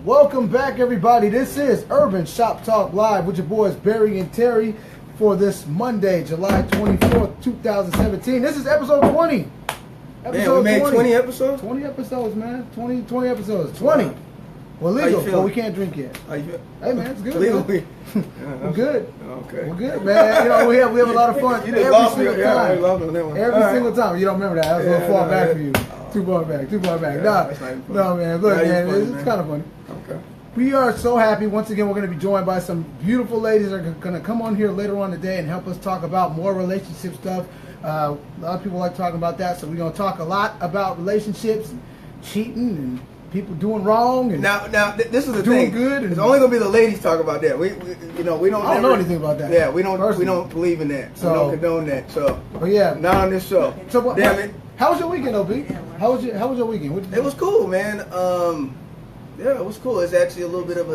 Welcome back, everybody. This is Urban Shop Talk Live with your boys Barry and Terry for this Monday, July 24th, 2017. This is episode 20. Man, we made 20 episodes? 20 episodes, man. 20 episodes. 20. Well, legal, but we can't drink yet. How you feel? Hey, man, it's good. Legal? We're good. Okay. We're good, man. You know, we have a lot of fun. You just lost me. Yeah, I lost on that one. Every single time. You don't remember that. That was a little far back for you. Too far back. Yeah, No, man. Look, man, it's kind of funny. Okay. We are so happy. Once again, we're going to be joined by some beautiful ladies that are going to come on here later on today and help us talk about more relationship stuff. A lot of people like talking about that, so we're going to talk a lot about relationships, and cheating, and people doing wrong. And now, this is the doing thing. Good. It's only going to be the ladies talk about that. We don't. I don't know anything about that. Yeah, we don't believe in that. So, we don't condone that. So, but yeah, not on this show. So, damn it. How was your weekend, OB? How was your weekend? It was cool, man. Yeah, it was cool. It's actually a little bit of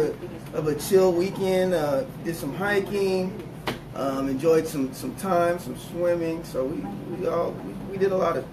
a chill weekend. Did some hiking. Enjoyed some time, some swimming. So we did a lot of,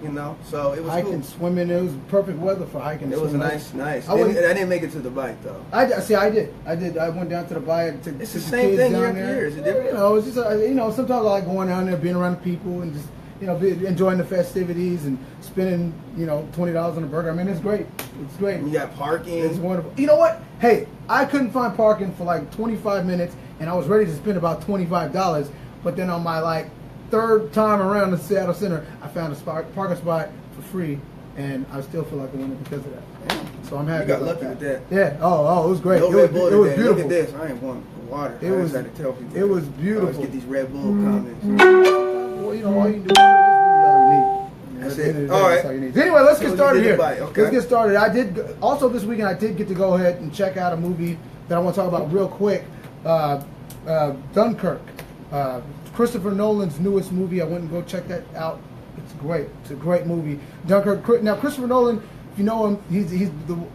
so it was hiking, cool. Swimming. It was perfect weather for hiking. It was nice. I didn't make it to the bike though. I did. I went down to the bike. It's the same thing year after year. Is it different? It's just sometimes I like going down there, being around the people, and just enjoying the festivities and spending $20 on a burger. I mean, it's great. It's great. You got parking. It's wonderful. You know what? Hey, I couldn't find parking for like 25 minutes, and I was ready to spend about $25. But then on my third time around the Seattle Center, I found a parking spot for free, and I still feel like a winner because of that. Damn. So I'm happy. You got lucky with that. Yeah. Oh, it was great. No Red Bull it was today. beautiful. Look at this. I ain't want water. I just had to tell people. It was beautiful. I always get these Red Bull comments. Well, all you can do is all you need. That's it. All right. That's all you need. Anyway, let's get started here. Okay. Let's get started. Also this weekend I did get to go ahead and check out a movie that I want to talk about real quick. Dunkirk. Christopher Nolan's newest movie. I went and go check that out. It's great. It's a great movie. Dunkirk. Now Christopher Nolan, if you know him, he's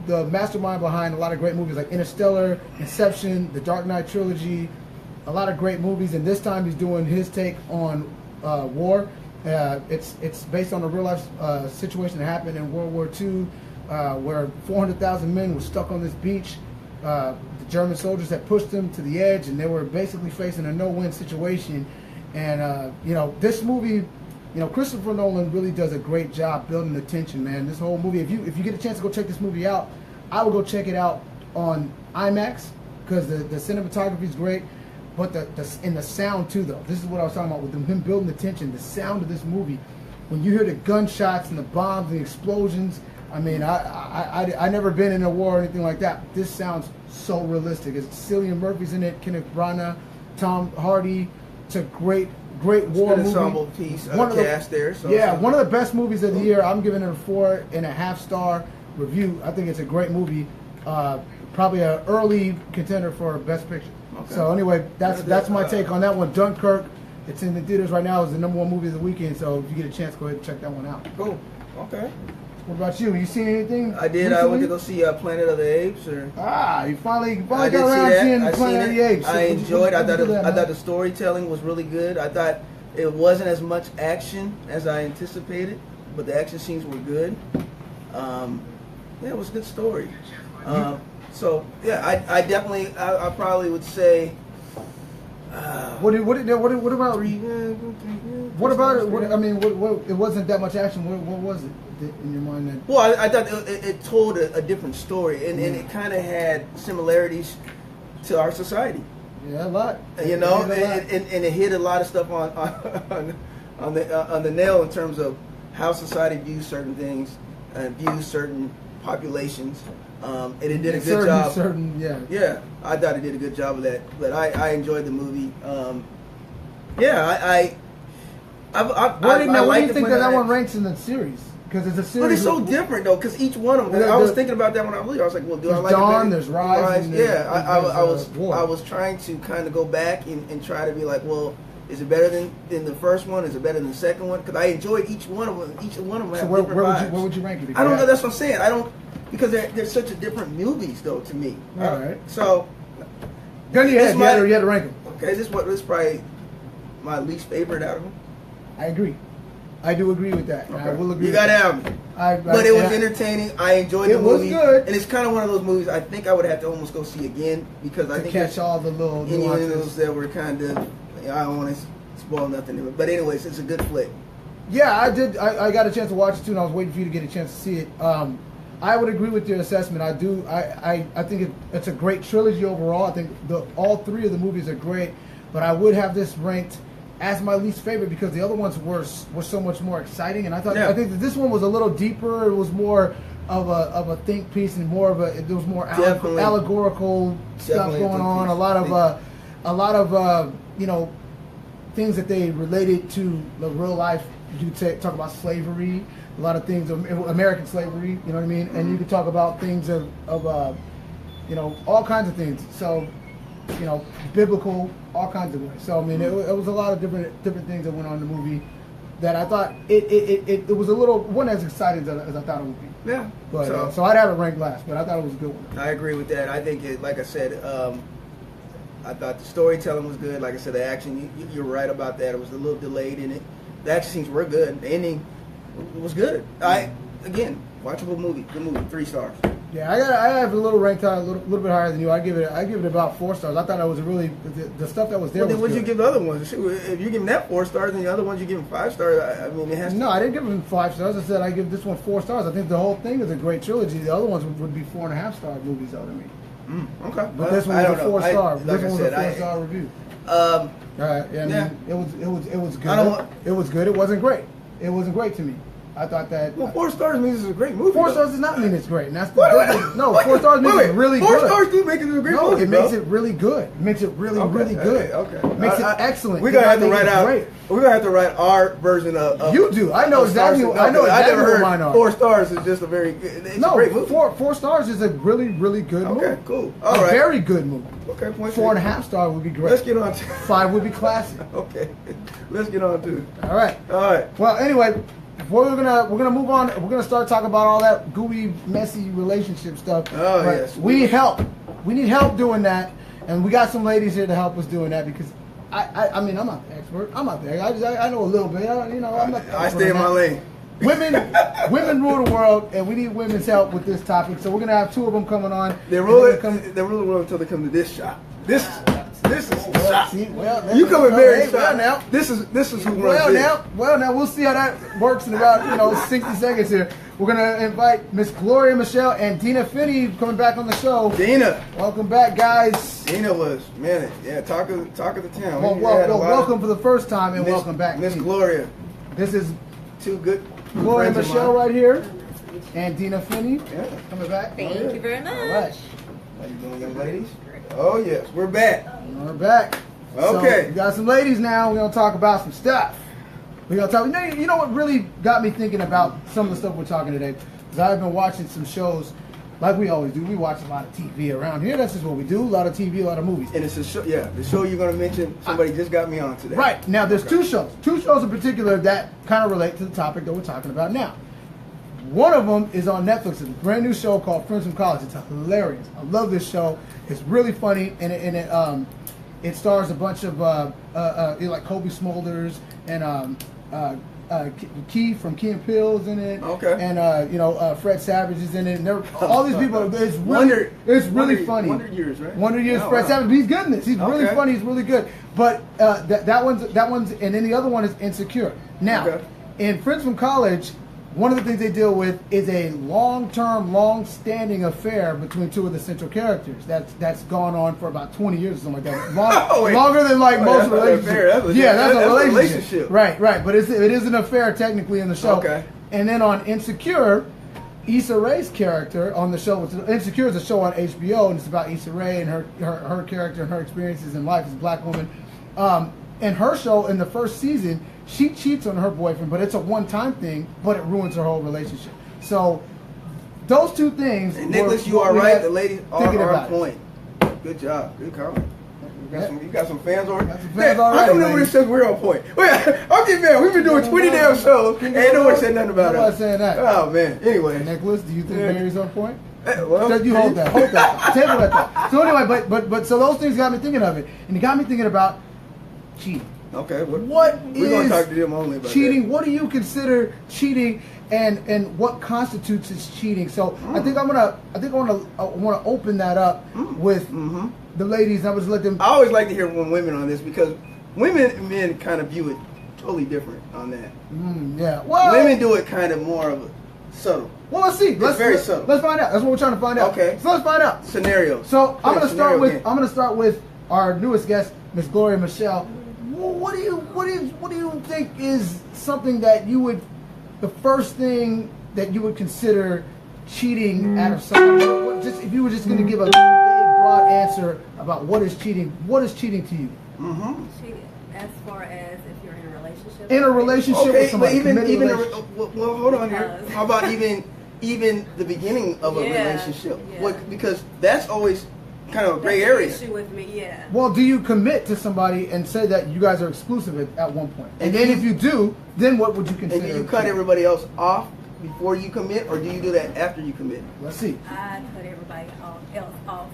the mastermind behind a lot of great movies like Interstellar, Inception, the Dark Knight trilogy, a lot of great movies. And this time he's doing his take on war. It's based on a real life situation that happened in World War II, where 400,000 men were stuck on this beach. The German soldiers had pushed them to the edge, and they were basically facing a no-win situation. And this movie, Christopher Nolan really does a great job building the tension, man. This whole movie, if you get a chance to go check this movie out, I would go check it out on IMAX because the cinematography is great. But the sound too, though. This is what I was talking about with him building the tension. The sound of this movie, when you hear the gunshots and the bombs and the explosions. I mean, I never been in a war or anything like that. This sounds so realistic. It's Cillian Murphy's in it, Kenneth Branagh, Tom Hardy. It's a great war movie. Ensemble piece, cast there. So one of the best movies of the year. I'm giving it a 4.5 star review. I think it's a great movie. Probably an early contender for Best Picture. Okay. So anyway, that's my take on that one. Dunkirk. It's in the theaters right now. It's the #1 movie of the weekend. So if you get a chance, go ahead and check that one out. Cool. Okay. What about you? You seen anything? I did. Recently? I went to go see Planet of the Apes. You finally got around to seeing Planet of the Apes. I enjoyed. I thought the storytelling was really good. I thought it wasn't as much action as I anticipated, but the action scenes were good. It was a good story. So yeah, I definitely, I probably would say. What about it? It wasn't that much action. What was it in your mind? Well, I thought it told a different story, and it kind of had similarities to our society. Yeah, a lot. And it hit a lot of stuff on the nail in terms of how society views certain things and views certain populations. And it did a good job. Yeah, I thought it did a good job of that. But I enjoyed the movie. Why do you think that one ranks in the series? Because it's a series. But it's so different though. Because each one of them. I was thinking about that when I was I was like, well, do I like Dawn? There's Rise. I was trying to kind of go back and try to be like, well, is it better than the first one? Is it better than the second one? Because I enjoyed each one of them. Each one of them. So where would you rank it? I don't know. That's what I'm saying. I don't. Because they're such a different movies, though, to me. All right. So, gun to your head, you had to rank them. Okay, this is probably my least favorite out of them. I agree. I do agree with that. Okay. I will agree. You got to have me. But it was entertaining. I enjoyed the movie. It was good. And it's kind of one of those movies I think I would have to almost go see again because I think catch all the little nuances that were kind of. I don't want to spoil nothing. But anyways, it's a good flick. Yeah, I did. I got a chance to watch it too, and I was waiting for you to get a chance to see it. I would agree with your assessment. I do. I think it's a great trilogy overall. I think all three of the movies are great, but I would have this ranked as my least favorite because the other ones were so much more exciting. And I think that this one was a little deeper. It was more of a think piece and more of there was more allegorical stuff going on. A lot of things that they related to the real life. You could talk about slavery, a lot of things, American slavery, you know what I mean? And you could talk about things of all kinds of things. So, biblical, all kinds of ways. So, I mean, it was a lot of different things that went on in the movie that I thought it was a little, wasn't as exciting as I thought it would be. Yeah. But, so I'd have it ranked last, but I thought it was a good one. I agree with that. I think, like I said, I thought the storytelling was good. Like I said, the action, you're right about that. It was a little delayed in it. The action scenes were good. The ending was good. Again, watchable movie. Good movie. 3 stars. Yeah, I have a little ranked high, a little bit higher than you. I give it about 4 stars. I thought that was the stuff that was there. Well, then was what'd good. you give the other ones? If you give them that 4 stars, then the other ones you give them 5 stars. I mean, it has. No, I didn't give them 5 stars. I said I give this one 4 stars. I think the whole thing is a great trilogy. The other ones would be 4.5 star movies, though, to me. Okay, but this one was a 4 star. Like this one was a 4-star review. All right, yeah, I mean, it was good. It was good. It wasn't great. It wasn't great to me. I thought that. Well, 4 stars means it's a great movie. 4 stars does not mean it's great. And that's the difference. No, 4 stars means it's really good. 4 stars do make it a great movie. No, it makes it really good. It makes it really good. Okay. It makes it excellent. We're gonna have to write out. We're gonna have to write our version of. You do. I know exactly. I know exactly what mine are. 4 stars is just a very. It's a great movie. 4 stars is a really good movie. Okay, cool. All right. Very good movie. Okay, 4.5 star would be great. Let's get on to 5 would be classic. Okay, let's get on to it. All right. Well, anyway, before we're gonna move on. We're gonna start talking about all that gooey, messy relationship stuff. Oh yes. We need help. We need help doing that, and we got some ladies here to help us doing that because I mean I'm not the expert. I'm not there. I know a little bit. I'm not. I stay in my lane. Women rule the world, and we need women's help with this topic. So we're gonna have 2 of them coming on. They rule the world until they come to this shop. This is the shop. See, well, you come in very shop. Well, now this is who runs it. Well now we'll see how that works in about 60 seconds here. We're gonna invite Miss Gloria Michelle and Dina Finney coming back on the show. Dina, welcome back, guys. Dina was talk of the town. Welcome for the first time and welcome back, Miss Gloria. This is 2 good. Gloria Michelle right here, and Dina Finney coming back. Thank you very much. All right. How you doing, young ladies? Oh yes, we're back. We're back. Okay. So we got some ladies now. We're gonna talk about some stuff. We're gonna talk. You know what really got me thinking about some of the stuff we're talking today? Because I've been watching some shows, like we always do. We watch a lot of TV around here. That's just what we do. A lot of TV, a lot of movies. And it's a show. Yeah, the show you're gonna mention. Somebody just got me on today. Right now, there's 2 shows. 2 shows in particular that kind of relate to the topic that we're talking about now. One of them is on Netflix. It's a brand new show called Friends from College. It's hilarious. I love this show. It's really funny, and it stars a bunch of like Kobe Smulders and Key from Key and Peele's in it. Okay. And Fred Savage is in it. And all these people. It's really funny. Wonder Years, right? Wonder Years. Fred Savage. He's good in this. He's really funny. He's really good. But that one's, and then the other one is Insecure. Now, in Friends from College, one of the things they deal with is a long-term, long-standing affair between 2 of the central characters. That's gone on for about 20 years or something like that. Longer than most relationships. That's a relationship. Right. But it is an affair technically in the show. Okay. And then on Insecure, Issa Rae's character on the show. Insecure is a show on HBO, and it's about Issa Rae and her character and her experiences in life as a black woman. In her show, in the first season, she cheats on her boyfriend, but it's a one-time thing, but it ruins her whole relationship. So those 2 things. And Nicholas, you are right. The ladies are on point. Good job. Good comment. You got some fans already. How come nobody says we're on point? I'm getting mad. We've been doing 20 damn shows, and nobody said nothing about it. Nobody saying that. Oh man. Anyway, Nicholas, do you think Barry's on point? Well, you hold that. Table right there. So anyway, but so those things got me thinking of it, and it got me thinking about cheating. Okay. What We're gonna is talk to them only about cheating? that. What do you consider cheating, and what constitutes as cheating? So I think I want to open that up with the ladies. I was let them. I always like to hear from women on this because women and men kind of view it totally different on that. Yeah. Well, Women do it kind of more of a subtle well, let's see. very subtle. Let's find out. That's what we're trying to find out. Okay. So let's find out. scenario. So I'm Play a gonna start with scenario game. our newest guest, Miss Gloria Michelle. Well, what do you think is something that you would, the first thing that you would consider cheating out of somebody? Just if you were just going to give a big, broad answer about what is cheating to you? Cheating, as far as if you're in a relationship. In a relationship with Okay, but somebody, even committed relationship. well, hold on here. Because- How about even the beginning of a Yeah, relationship? yeah. Because that's always kind of a gray That's the area. issue with me, yeah. Well, do you commit to somebody and say that you guys are exclusive at one point? And And then you- if you do, then what would you And consider? do you cut cheating? everybody else off before you commit, or do you do that after you commit? Let's see. I cut everybody else off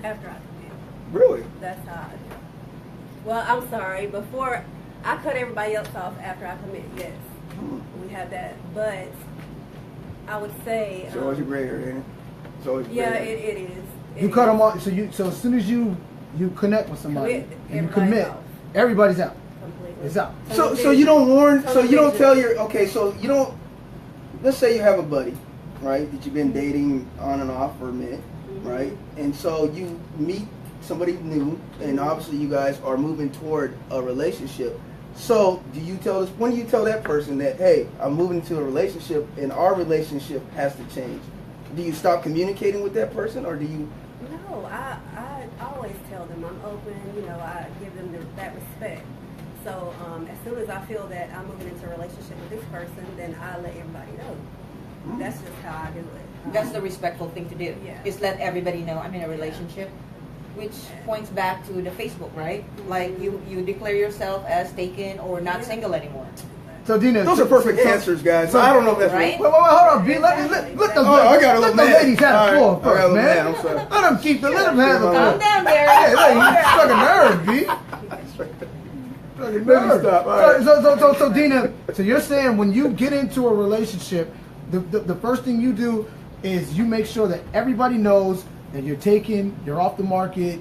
after I commit. Really? That's how I do. Well, I'm sorry. Before I cut everybody else off after I commit, yes. We have that. But I would say. It's always a gray area, ain't it? It's always a gray Yeah, area. it is. You cut them off. So as soon as you connect with somebody Commit, and you everybody's commit, out. everybody's out. Completely. It's out. So you don't warn. So you don't tell your. Okay, so you don't. Let's say you have a buddy, right, that you've been dating on and off for a minute, right? And so you meet somebody new, and obviously you guys are moving toward a relationship. So do you tell this? When do you tell that person that, hey, I'm moving to a relationship, and our relationship has to change? Do you stop communicating with that person, or do you? No, I always tell them I'm open. I give them that respect. So as soon as I feel that I'm moving into a relationship with this person, then I let everybody know. That's just how I do it. That's the respectful thing to do. Yeah. Is let everybody know I'm in a relationship, which points back to the Facebook, right? Like you declare yourself as taken or not single anymore. So Dina, Those are perfect answers, guys. So I don't know if that's Right? Wait, hold on, B. Let the Oh, I got a let little the mad. ladies have All the right. floor I got a first, little man. mad. I'm sorry. Let them have the Calm floor. down, Derek. Hey, you stuck a nerve, B. Stuck a nerve. stop. All right. So Dina, so you're saying when you get into a relationship, the first thing you do is you make sure that everybody knows that you're taken, you're off the market,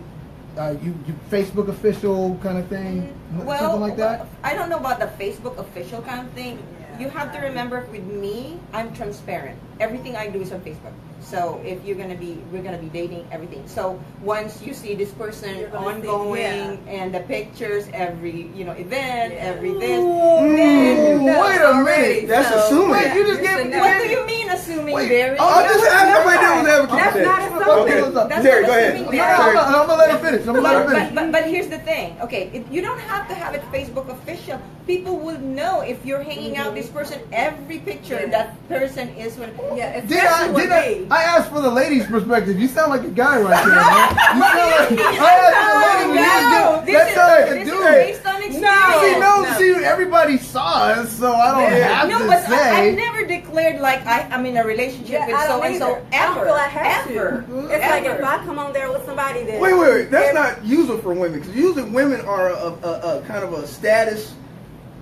you Facebook official kind of thing, something like that. I don't know about the Facebook official kind of thing. You have to remember, with me, I'm transparent. Everything I do is on Facebook. So if we're gonna be dating, everything. So once you see this person You're gonna see, ongoing and the pictures, every event, every this, Ooh, then you know wait a already. minute. That's So- assuming. Wait, you just It's gave a me. What do you mean assuming, Wait. Barry? Oh, I'm just everybody devil's advocate. That's today. not assuming. Okay, That's Derek, not go ahead. assuming, No, Derek. I'm gonna let her finish. I'm gonna let her finish. But here's the thing, okay? You don't have to have it Facebook official. People will know if you're hanging out this person. Every picture Yeah. that person is with. Yeah, Did especially with me. I asked for the ladies' perspective. You sound like a guy right there, man. You sound like I asked for the ladies. You just get, that sounds like a This is dude. based on experience. See, everybody saw us, so I don't have No, to but say. I've never declared like I'm in a relationship Yeah, with I so don't and so either. I don't ever. feel I have ever. to. It's like if I come on there with somebody that. Wait. That's not usual for women, because usually women are a kind of a status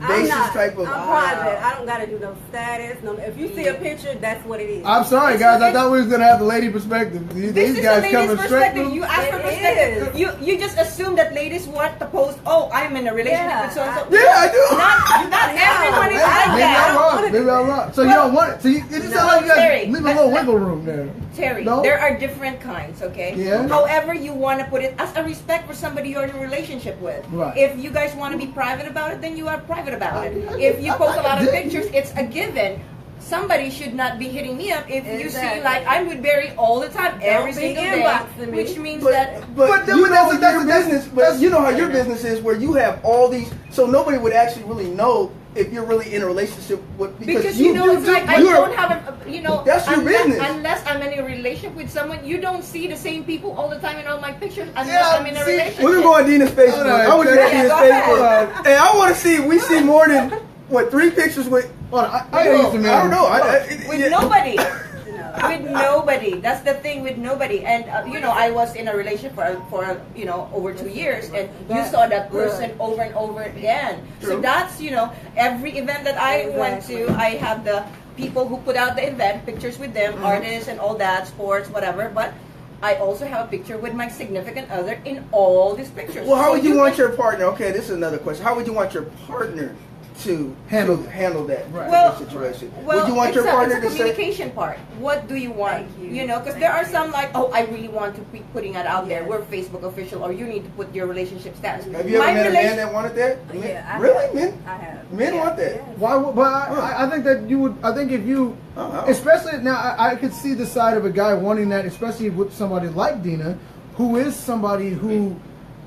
I'm basis not. type of. I'm private. I don't gotta do no status. No, if you see a picture, that's what it is. I'm sorry, guys. I thought we was gonna have the lady perspective. This These is guys a lady's coming straight perspective. from. You ask for It perspective. is. You just assume that ladies want to post. Oh, I'm in a relationship Yeah, with so and so. Yeah, I do. Not everyone is Maybe like Maybe I'm that. wrong. Maybe I'm wrong. So you don't want it. So it just sounds like you guys Terry, leave a little wiggle room there. Terry, No? there are different kinds, okay? Yeah. However you want to put it, as a respect for somebody you're in a relationship with. Right. If you guys want to be private about it, then you are private about it. If you post a lot of pictures, it's a given. Somebody should not be hitting me up if you see Exactly. like I'm with Barry all the time, every be single inboxing day, me. which means that. But then you when know that's- your that's- business. But that's- you know how your business is, where you have all these, so nobody would actually really know if you're really in a relationship with Because you know, it's like I you're- don't have That's your business. Unless I'm in a relationship with someone, you don't see the same people all the time in all my pictures unless Yeah, I'm in a see, relationship. We're gonna go on Dina's Facebook. All right, I want to okay. go on Dina's Yeah, go ahead. Facebook, and I want to see. We see more than 3 pictures with. Hold on, I gotta use the I don't know. with nobody. With nobody. That's the thing, with nobody. And I was in a relationship for over 2 years, and you saw that person over and over again. So that's every event that I went to, I have the people who put out the event, pictures with them, artists and all that, sports, whatever. But I also have a picture with my significant other in all these pictures. Well, how would you want your partner? Okay, this is another question. How would you want your partner to handle that situation? Would you want your partner it's a to communication part. What do you want? Because there are some like, I really want to be putting it out there. We're Facebook official, or you need to put your relationship status. Have you ever met a man that wanted that? Yeah, really, men? I have. Men want that. Yeah. Why? But I think that you would. I think if you, especially now, I could see the side of a guy wanting that, especially with somebody like Dina, who is somebody who.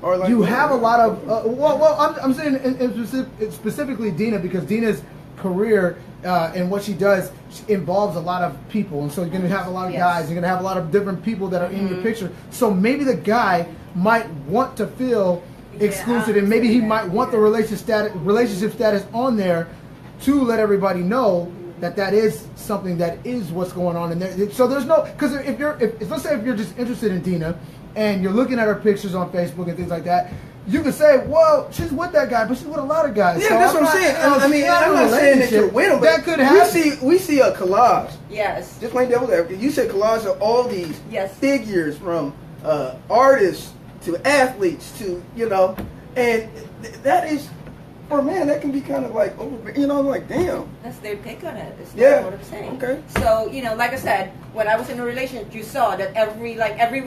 Or like you have a lot of I'm saying specifically Dina, because Dina's career and what she does involves a lot of people, and so you're going to have a lot of guys, you're going to have a lot of different people that are in your picture. So maybe the guy might want to feel exclusive, and maybe he might want the relationship status on there to let everybody know that is something that is what's going on in there. So there's no, because if let's say if you're just interested in Dina and you're looking at her pictures on Facebook and things like that, you can say, well, she's with that guy, but she's with a lot of guys. Yeah, so that's what I'm saying. I mean, I'm not saying that you're with them, but that could happen. We see a collage. Yes. Just plain devil's advocate. You said collage of all these figures, from artists to athletes to, and that is, for a man, that can be kind of like over, like, damn. That's their take on it. It's what I'm saying. Okay. So, like I said, when I was in a relationship, you saw that every week, every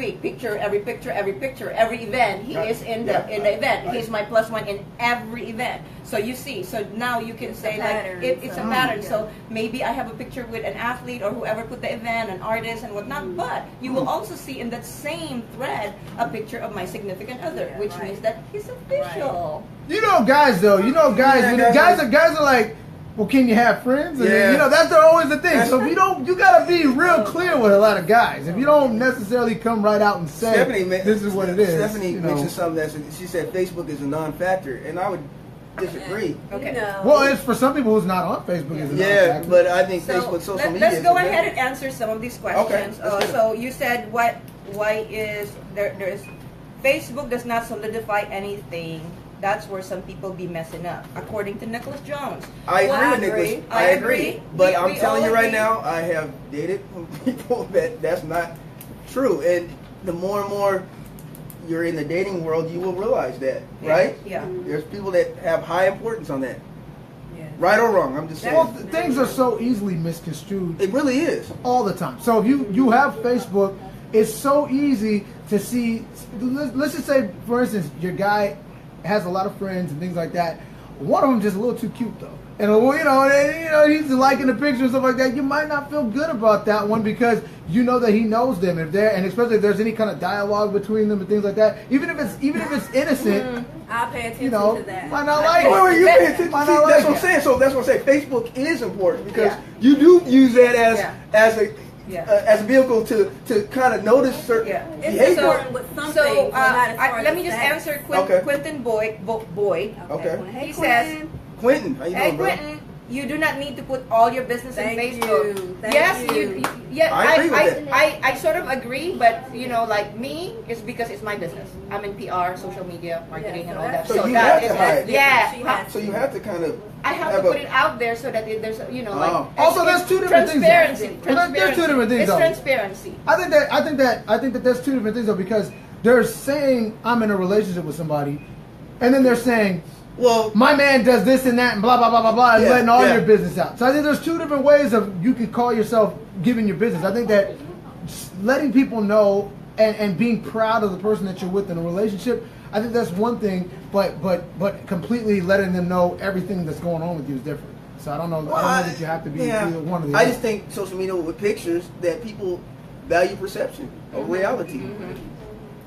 event, he is in the event. He's my plus one in every event. So you see, so now you can say it's a pattern. So maybe I have a picture with an athlete or whoever put the event, an artist and whatnot, but you will also see in that same thread a picture of my significant other, which means that he's official. Guys though, guys are like, well, can you have friends? And then, that's always the thing. So if you gotta be real clear with a lot of guys. If you don't necessarily come right out and say, this is what it is. Stephanie mentioned something she said Facebook is a non-factor, and I would disagree. Okay. Well, it's for some people who's not on Facebook. Is a non-factor. But I think Facebook, social media. Let's go ahead and answer some of these questions. Okay. So you said, why is there's Facebook does not solidify anything. That's where some people be messing up, according to Nicholas Jones. I agree with Nicholas. I agree. But I'm telling you right now, I have dated people that's not true. And the more and more you're in the dating world, you will realize that, right? Yeah. There's people that have high importance on that. Yeah. Right or wrong, I'm just saying. Well, things are so easily misconstrued. It really is. All the time. So if you have Facebook, it's so easy to see. Let's just say, for instance, your guy has a lot of friends and things like that. One of them just a little too cute though, and he's liking the picture and stuff like that. You might not feel good about that one because you know that he knows them, and especially if there's any kind of dialogue between them and things like that. Even if it's innocent, I'll pay attention to that. Might not like it. You pay attention. Might See, not that's like what I'm it. saying. So that's what I'm saying. Facebook is important because you do use that as a vehicle to kind of notice certain It's behavior. important with some things, but not as far let as me just status. answer Quentin Boyd. Okay. Hey, He Quentin. says, Quentin, how you "Hey doing, bro? Quentin, you do not need to put all your business Thank on Facebook." you. Thank Yes, you. I agree with that. I sort of agree, but like me, it's because it's my business. I'm in PR, social media, marketing, Yeah, and so all that. that's- So you have to that's hide. She yeah. has So you have to kind of. I have to put it out there so that there's Also, there's two different things, though. transparency. Well, there's two different things, It's though. transparency. I think that there's two different things though, because they're saying I'm in a relationship with somebody, and then they're saying, well, my man does this and that and blah blah blah blah blah, and Yeah, letting all yeah. your business out. So I think there's two different ways of you could call yourself giving your business. I think that letting people know and being proud of the person that you're with in a relationship, I think that's one thing. But completely letting them know everything that's going on with you is different. So I don't know. I don't know that you have to be either one of the I other. just think social media with pictures that people value perception of reality.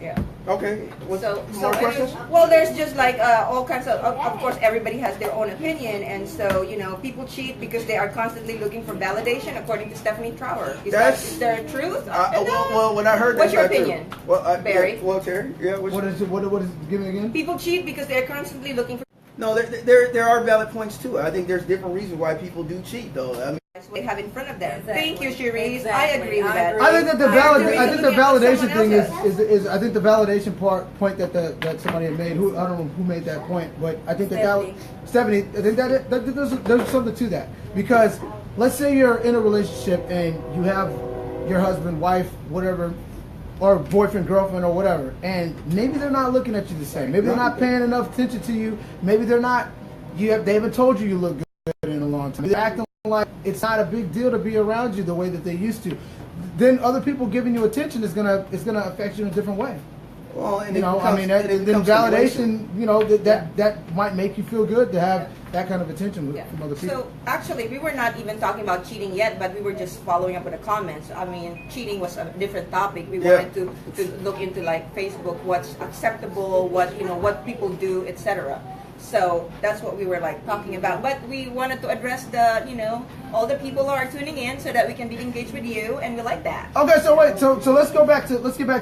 Yeah. Okay. What's So more questions? well, there's just like all kinds of course, everybody has their own opinion, and so people cheat because they are constantly looking for validation, according to Stephanie Trower. Is there a truth? Well, when I heard What's your that's not true. opinion, Well, Barry? Terry, yeah. What is it? What is it? Give me again. People cheat because they're constantly looking for. No, there are valid points too. I think there's different reasons why people do cheat, though. I mean. what they have in front of them. Exactly. Thank you, Cherise. Exactly. I agree with that. I think that I think the Looking at what validation someone thing else is I think the validation point that somebody had made. I don't know who made that point, but I think that Stephanie. I think that there's something to that, because let's say you're in a relationship and you have your husband, wife, whatever, or boyfriend, girlfriend, or whatever, and maybe they're not looking at you the same. Maybe they're not paying enough attention to you. Maybe they're not. They haven't told you look good in a long time. They're acting like it's not a big deal to be around you the way that they used to. Then other people giving you attention is gonna affect you in a different way. Well, and You know, I mean, then validation. You know, that might make you feel good to have that kind of attention from other people. So actually, we were not even talking about cheating yet, but we were just following up with the comments. I mean, cheating was a different topic. We wanted to look into like Facebook, what's acceptable, what people do, etc. So that's what we were like talking about. But we wanted to address all the people who are tuning in so that we can be engaged with you, and we like that. Okay, so wait, so let's get back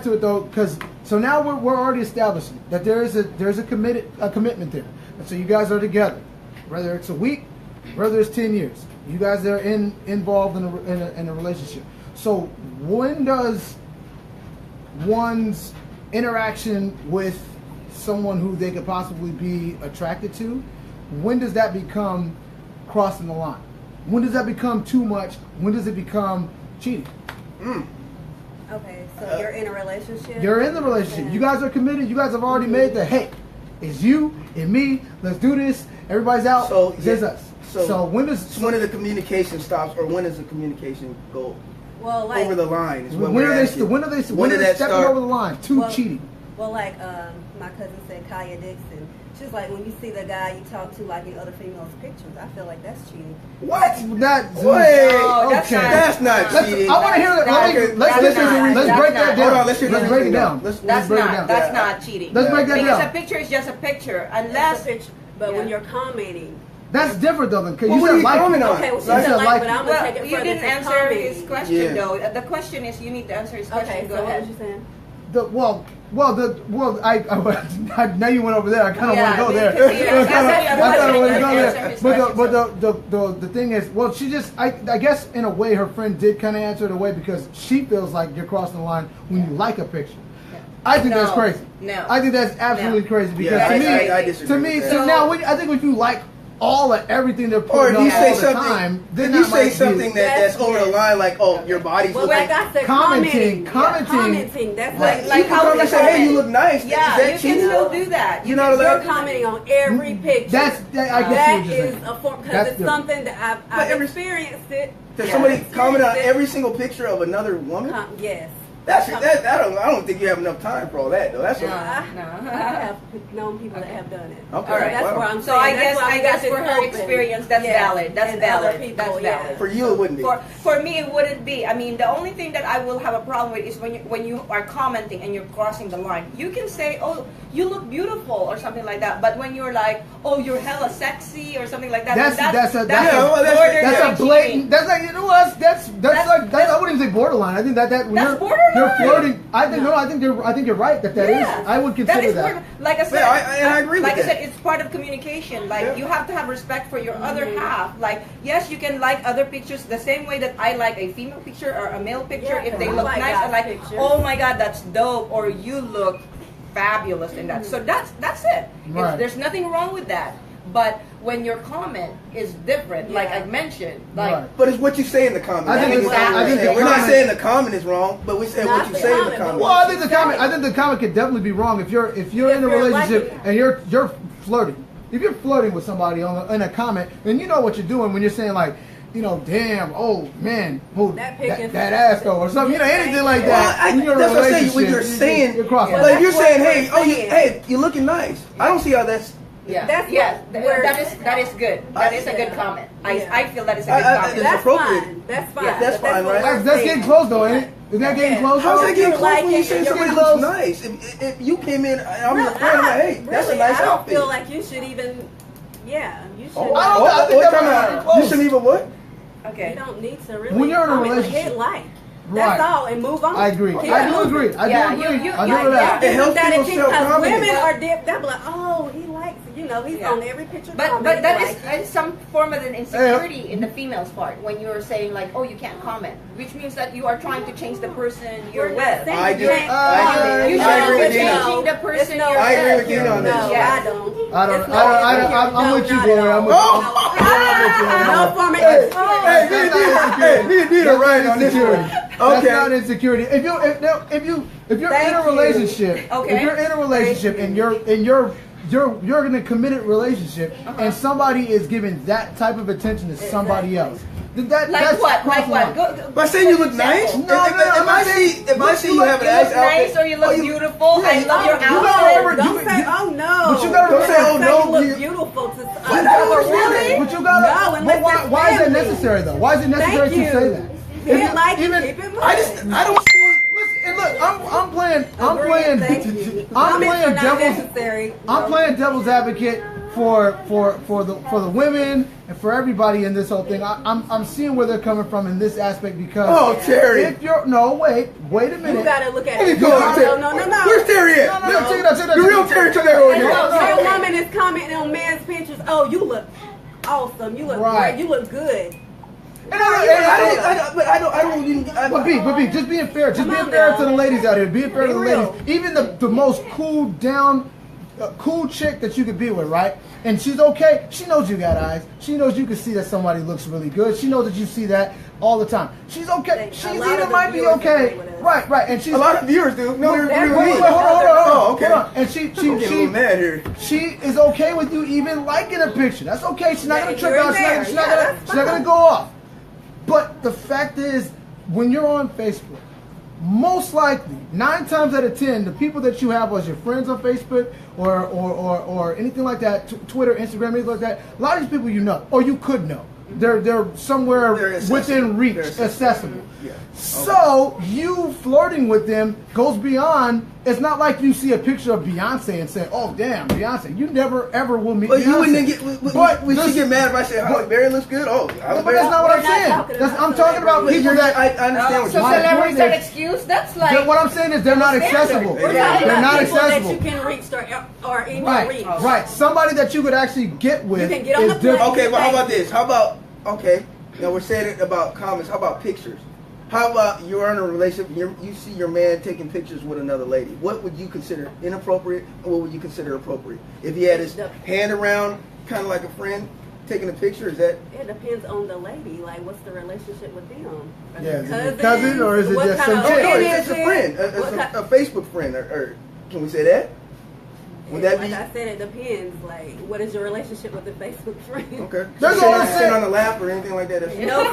to it though, because now we're already establishing that there's a commitment there, and so you guys are together, whether it's a week, whether it's 10 years, you guys are involved in a relationship. So when does one's interaction with someone who they could possibly be attracted to, when does that become crossing the line? When does that become too much? When does it become cheating? Okay, so you're in a relationship. You're in the relationship. You guys are committed. You guys have already made the, hey, it's you and me. Let's do this. Everybody's out. So it's us. So when does the communication stops, or when does the communication go over the line? Is when are they stepping over the line to cheating? Well, like my cousin said, Kaya Dixon. She's like, when you see the guy you talk to like in other females' pictures, I feel like that's cheating. What? That's not cheating. I want to hear that. Let's break that down. Hold on, let's break it down. That's not cheating. Let's break that down. Because a picture is just a picture, unless. But when you're commenting. That's different though, because you said like. Okay, well, she said like, but I'm gonna take it you didn't answer his question though. The question is, you need to answer his question. Okay, Go so ahead. what was you saying? I now you went over there. I kind of want to go there. I kind of want to go there. But the thing is, well, she just, I guess in a way her friend did kind of answer it away, because she feels like you're crossing the line when you like a picture. I think that's crazy. No. I think that's absolutely crazy, because to me, I think when you like all of everything they're putting on all the time, then you say something that's over the line, like, oh, your body's looking. Like I said, commenting. That's like how you say, hey, you look nice. Yeah, you can still do that. You know, you're commenting on every picture. That is a form, because it's something that I've experienced it. Does somebody comment on every single picture of another woman? Yes. I don't think you have enough time for all that, though. That's I have known people that have done it. Okay. All right. That's where I'm saying. So I guess for her experience, that's valid. That's valid. People, that's valid. For you, it wouldn't be. For me, it wouldn't be. I mean, the only thing that I will have a problem with is when you are commenting and you're crossing the line. You can say, "Oh, you look beautiful" or something like that. But when you're like, "Oh, you're hella sexy" or something like that, that's a blatant. That's like, you know what? That's like I wouldn't even say borderline. I think that's borderline. You're flirting. I think you're right that is. I would consider that. Like I said, I agree with that. Like I said, it's part of communication. Like you have to have respect for your other half. Like yes, you can like other pictures the same way that I like a female picture or a male picture. If they look nice, I like, oh my god, that's dope, or you look fabulous in that. So that's it. Right. There's nothing wrong with that. But when your comment is different, like I mentioned, but it's what you say in the comment. We're not saying the comment is wrong, but we say what you say in the comment. Well, I think the comment could definitely be wrong if you're in a relationship and you're flirting. If you're flirting with somebody in a comment, then you know what you're doing when you're saying like, you know, damn, oh man, that ass though, or something, you know, anything like that. Well, that's what I'm saying. When you're saying, like you're saying, hey, you're looking nice. I don't see how that's. That is good. That is a good comment. I feel that is a good comment. That's appropriate. That's fine. That's fine, right? That's getting close though, ain't it? Is that getting close? How's that getting close when you say somebody looks nice? If you came in, I'm your friend, I'm like, hey, that's a nice outfit. I don't feel like you should even. Yeah, you should. You shouldn't even what? Okay. You don't need to really. When you're in a relationship, hit like. That's all, and move on. I agree. I do agree. I do agree with that. It helps people self-confidence. Women are they'll be like, oh, he likes it. know, he's Yeah. on every picture. But comment, that like, is some form of an insecurity in the female's part when you're saying like, oh, you can't comment, which means that you are trying to change the person you're with. I you do. can't I comment. agree. You I agree should with be you. changing the person No, you're I agree with. with you on this. No, Yes. I don't. I don't. It's not- I'm with you, not Gloria. at I'm with all. you. No form of Hey, insecurity. Need a right on this insecurity. one. That's Okay. not insecurity. If you're in a Thank you. relationship, Okay. if you're in a relationship Thank and you're in a committed relationship and somebody is giving that type of attention to somebody else, then that's Like what? Like crossing what? line. Go, But say you look nice. No, no, If I see you have a you nice look outfit, nice or you look oh, beautiful. I love your you gotta outfit. remember- Don't say, oh no. But you gotta Don't say, oh, Say no, you look you- beautiful to But another really? woman. But you gotta. No, but unless why, it's why is that family. necessary though? Why is it necessary Thank to you. say that? If you like it, even, keep it moving. I don't see. listen, and look, I'm playing Thank you. Comments are not necessary. I'm No. playing devil's advocate for the women and for everybody in this whole thing. I'm seeing where they're coming from in this aspect because Oh, Terry. if you're wait a minute. You gotta look at Let me it. go on, Terry. No. Where's Terry at? No, check it out, check it out. The real Terry took that over And here. so a woman is commenting on man's pictures. Oh, you look awesome. You look Right. great. You look good. And I don't even. But B, just being fair, just Come being on fair now. to the ladies out here, being fair Be to the real. ladies. Even the most cool down, cool chick that you could be with, right? And she's okay. She knows you got eyes. She knows you can see that somebody looks really good. She knows that you see that all the time. She's okay. A She's lot of even the might be viewers okay. agree with us. Right. And she's A lot of viewers do. No, they're Wait, agree with me. hold on. Oh, okay. Hold on. And I'm getting a little mad here. she is okay with you even liking a picture. That's okay. She's not gonna trip You're out. there. She's Yeah, not that's gonna fine. go off. But the fact is, when you're on Facebook, most likely 9 times out of 10, the people that you have as your friends on Facebook or anything like that, Twitter, Instagram, anything like that, a lot of these people you know or you could know. They're somewhere They're accessible. within reach, They're accessible. Yeah. So you flirting with them goes beyond. It's not like you see a picture of Beyonce and say, "Oh, damn, Beyonce." You never ever will meet. But Beyonce. you wouldn't get. Would she get mad if I said Halle Berry looks good? Oh, Halle But Berry. that's not what We're I'm not saying. talking about I'm talking about celebrities. people that. I understand what So you're My saying. celebrities point are is- excuse? That's like What I'm saying is they're not Standard. accessible. We're Yeah. talking They're about not people accessible. that you can reach or even Right, reach. right. Somebody that you could actually get with. You can get on is the plane. different. Okay, but how about this? How about now we're saying it about comments. How about pictures? How about you're in a relationship, you see your man taking pictures with another lady. What would you consider inappropriate, and what would you consider appropriate? If he had his hand around, kind of like a friend, taking a picture, is that? It depends on the lady. Like, what's the relationship with them? Are Yeah, they is it a cousins? cousin or is it What just kind some of chick? No, friend it's is just a it? friend, What kind- a Facebook friend, or can we say that? Would that like be? I said, it depends. Like, what is your relationship with the Facebook friend? Okay. That's So all I'm sit saying. on the lap or anything like that. That's- No,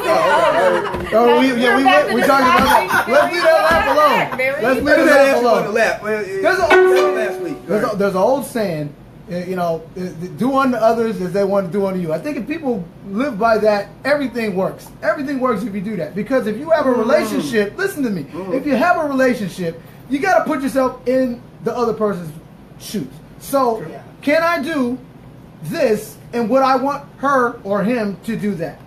Oh, we You're back to we the talking about slide. that. Let's leave that lap alone. Very Let's leave Look at that that lap on the alone. lap. There's That a was old last week. there's an old saying, do unto others as they want to do unto you. I think if people live by that, everything works. Everything works if you do that. Because if you have a relationship, listen to me. If you have a relationship, you got to put yourself in the other person's shoes. So, can I do this, and would I want her or him to do that?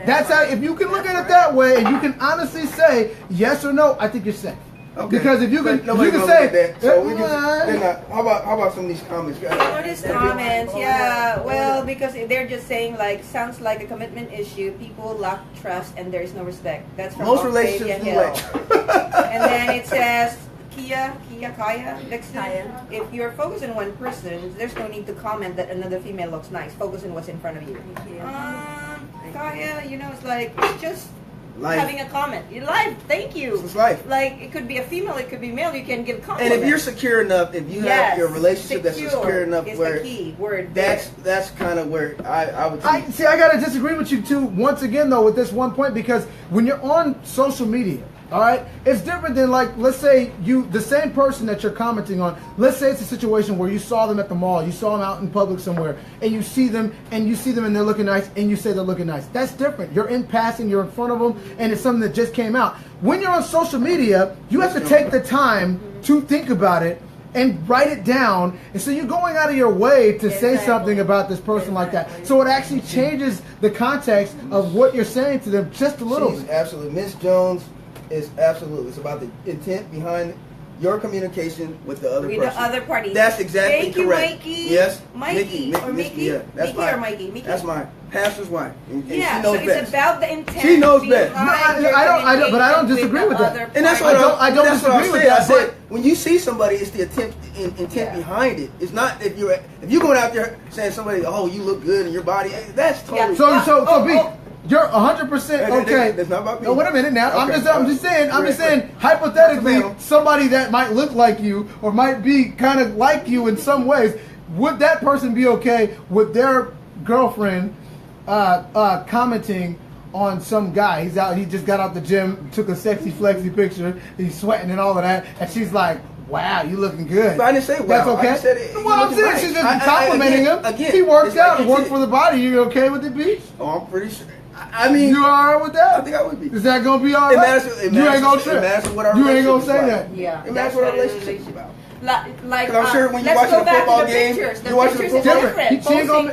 That's how. If you can look at it that way, and you can honestly say yes or no, I think you're safe. Okay. Because if you can, But nobody you can gonna say, look at that. So we just, they're not, how about some of these comments? What is comments? Yeah, well, because they're just saying like, sounds like a commitment issue. People lack trust and there is no respect. That's from Most Octavia relationships do Hill. like. And then it says, Kaya, Dixon, Kaya. if you're focused on one person, there's no need to comment that another female looks nice. Focus on what's in front of you. Thank you. Kaya, it's like, it's just Life. having a comment. Your life, thank you. It's life. Like, it could be a female, it could be male, you can give And compliments. if you're secure enough, if you have your relationship that's secure enough, is where the key word. that's kind of where I would. I gotta disagree with you too. Once again, though, with this one point, because when you're on social media, all right, it's different than like, let's say the same person that you're commenting on. Let's say it's a situation where you saw them at the mall, you saw them out in public somewhere, and you see them and they're looking nice, and you say they're looking nice. That's different. You're in passing, you're in front of them, and it's something that just came out. When you're on social media, you have to take the time to think about it and write it down, and so you're going out of your way to say something about this person like that. So it actually changes the context of what you're saying to them just a little She's bit. absolutely. Miss Jones is absolutely. It's about the intent behind your communication with the other With person. the other party. That's exactly Thank you, correct. Mikey. Yes, Mikey or Mickey. Yeah, that's Mickey mine. or Mikey? Mickey. That's mine. Pastor's wife. And Yeah, she knows so best. it's about the intent. She knows best. behind No, your I don't- but I don't communication disagree with the that. other And that's party. what I don't that's what I disagree with said. that, I said but- when you see somebody, it's the intent Yeah. behind it. It's not if you're going out there saying somebody, oh, you look good in your body. That's totally. Yeah. So B, you're 100% Hey, okay. that's not about me. No, wait a minute now. Okay. I'm just saying. Right. Hypothetically, Ma'am. somebody that might look like you or might be kind of like you in some ways, would that person be okay with their girlfriend commenting on some guy? He's out. He just got out the gym, took a sexy flexy picture. He's sweating and all of that, and she's like, "Wow, you looking good." But I didn't say wow. That's I okay. just said it- Well, you I'm looking saying right. she's just complimenting him. Again, He works it's like out. you It works said. for the body. You okay with it, B? Oh, I'm pretty sure. I mean, You all right with that? I think I would be. Is that gonna be all It right? matters- it you matters- ain't gonna it trip. matters what our You ain't gonna relationship say is that. like. Yeah, It matters that's what our what it is. relationship is about. Like, Because I'm sure when you're let's watching go a back football to the game, pictures. The you're watching a pictures is football- different.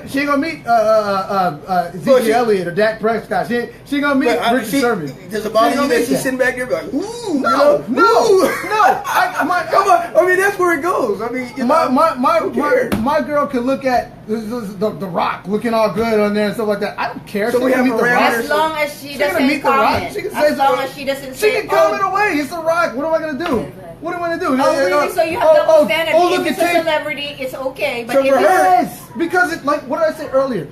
She ain't gonna meet Ezekiel she- Elliott or Dak Prescott. She ain't gonna meet But I mean, Richard Sherman. does it bother She you ain't that gonna she's meet sitting back there be like, ooh, you No, know? no, Ooh. no. Come on. I mean, that's where it goes. I mean, you know, who cares? My girl can look at the Rock looking all good on there and stuff like that. I don't care. So She we can have meet the parameters. Rock. As long as she She gonna doesn't meet the Rock. comment. She can say As long something. as she doesn't She say, can comment away. It's the Rock. What am I gonna do? What am I gonna do? Oh, really? So you have double standard. Oh, If look it's at a Tate. celebrity, it's okay. But So if for it's her- Yes, because it like what did I say earlier?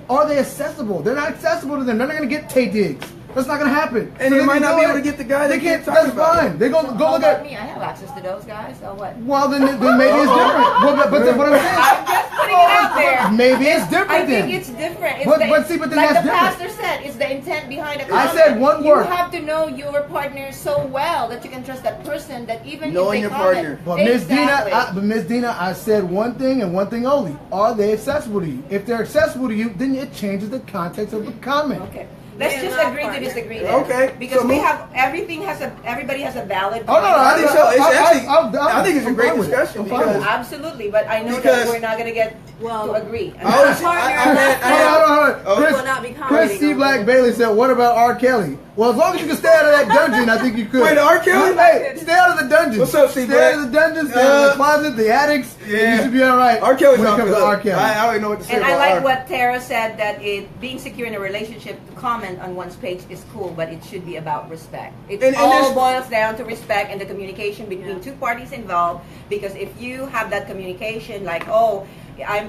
Are they accessible? They're not accessible to them. They're not gonna get Tay Diggs. That's not gonna happen. And So they might can not go be able in- to get the guy They that can't. you're talking That's about. fine. They go How look about at. me? I have access to those guys. So what? Well, then maybe it's different. Well, but what I'm saying. I'm just putting it out there. Maybe it's different I then. think it's different. It's But the, then like that's the different. pastor said, it's the intent behind the I comment. said one word. You have to know your partner so well that you can trust that person. That even Knowing if they your partner. comment, But Miss exactly. Dina, I said one thing and one thing only. Are they accessible to you? If they're accessible to you, then it changes the context of the comment. Okay. Let's Yeah, just my agree to partner. disagree then. Okay, Because so we move- have everybody has a valid Oh, no, point. I think so. It's actually, I I think it's a I'm great fine with it. discussion I'm fine with because it. Absolutely, but I know Because- that we're not gonna get Well, to agree. I always, partner- I had, Hold on. Oh. Chris, will not be Chris commenting C. on Black this. Bailey said, "What about R. Kelly?" Well, as long as you can stay out of that dungeon, I think you could. Wait, R. Kelly? Hey, stay out of the dungeon. What's up, C. Stay Black? out of the dungeon. Stay out of the closet, the attics. Yeah. You should be all right. R. Kelly's when it off comes the to R. hook. Kelly. I don't even know what to say And I about like R. what Tara said, that being secure in a relationship, to comment on one's page is cool, but it should be about respect. It And all there's- boils down to respect and the communication between Yeah. two parties involved. Because if you have that communication, like,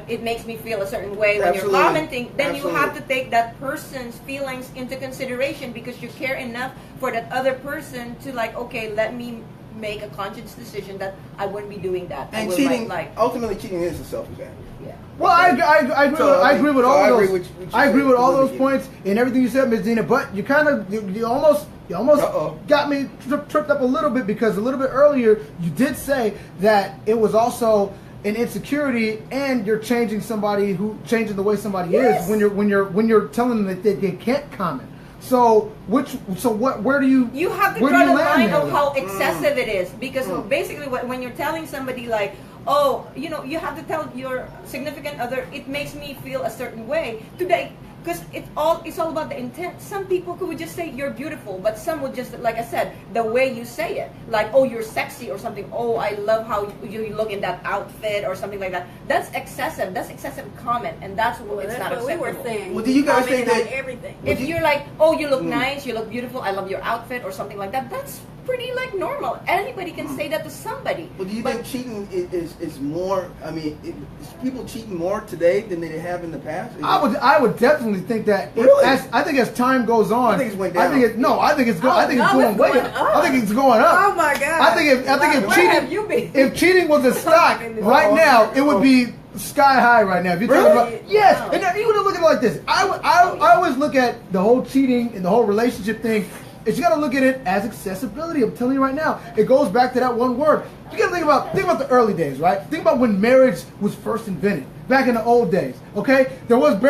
it makes me feel a certain way when Absolutely. you're commenting, then Absolutely. you have to take that person's feelings into consideration because you care enough for that other person to like, okay, let me make a conscious decision that I wouldn't be doing that. I And will cheating, like ultimately cheating is a selfish act. yeah. Well, I agree. So, I agree with so all I agree those. with you I agree said with all completely. those points and everything you said, Ms. Dina. But you kind of, you almost Uh-oh. got me tripped up a little bit because a little bit earlier you did say that it was also an insecurity and you're changing the way somebody Yes. is when you're telling them that they can't comment. So where do you? You have to where draw do you the land line there? of how excessive it is, because basically when you're telling somebody like, oh, you have to tell your significant other, it makes me feel a certain way today, because it's all about the intent. Some people could just say you're beautiful, but some would just, like I said, the way you say it, like, oh, you're sexy or something. Oh, I love how you look in that outfit or something like that. That's excessive. That's excessive comment, and that's Well, it's that's not what acceptable. we were saying. Well, do you guys think Commenting that- on everything? If you're like, oh, you look nice, you look beautiful, I love your outfit or something like that, that's pretty like normal. Anybody can say that to somebody. Well, do you But think cheating is more? I mean, is people cheating more today than they have in the past? I would definitely think that. Really? I think as time goes on, I think it's went down. I think it's Oh, going it's way going up. up. I think it's going up. Oh my God! I think if Where cheating, have you been? if cheating was a stock In this right world. now, it would be sky high right now. If you're talking Really? about yes, Wow. and now you would look at it like this. I always look at the whole cheating and the whole relationship thing. Is you got to look at it as accessibility. I'm telling you right now, it goes back to that one word. You got to think about the early days, right? Think about when marriage was first invented. Back in the old days, okay? There wasn't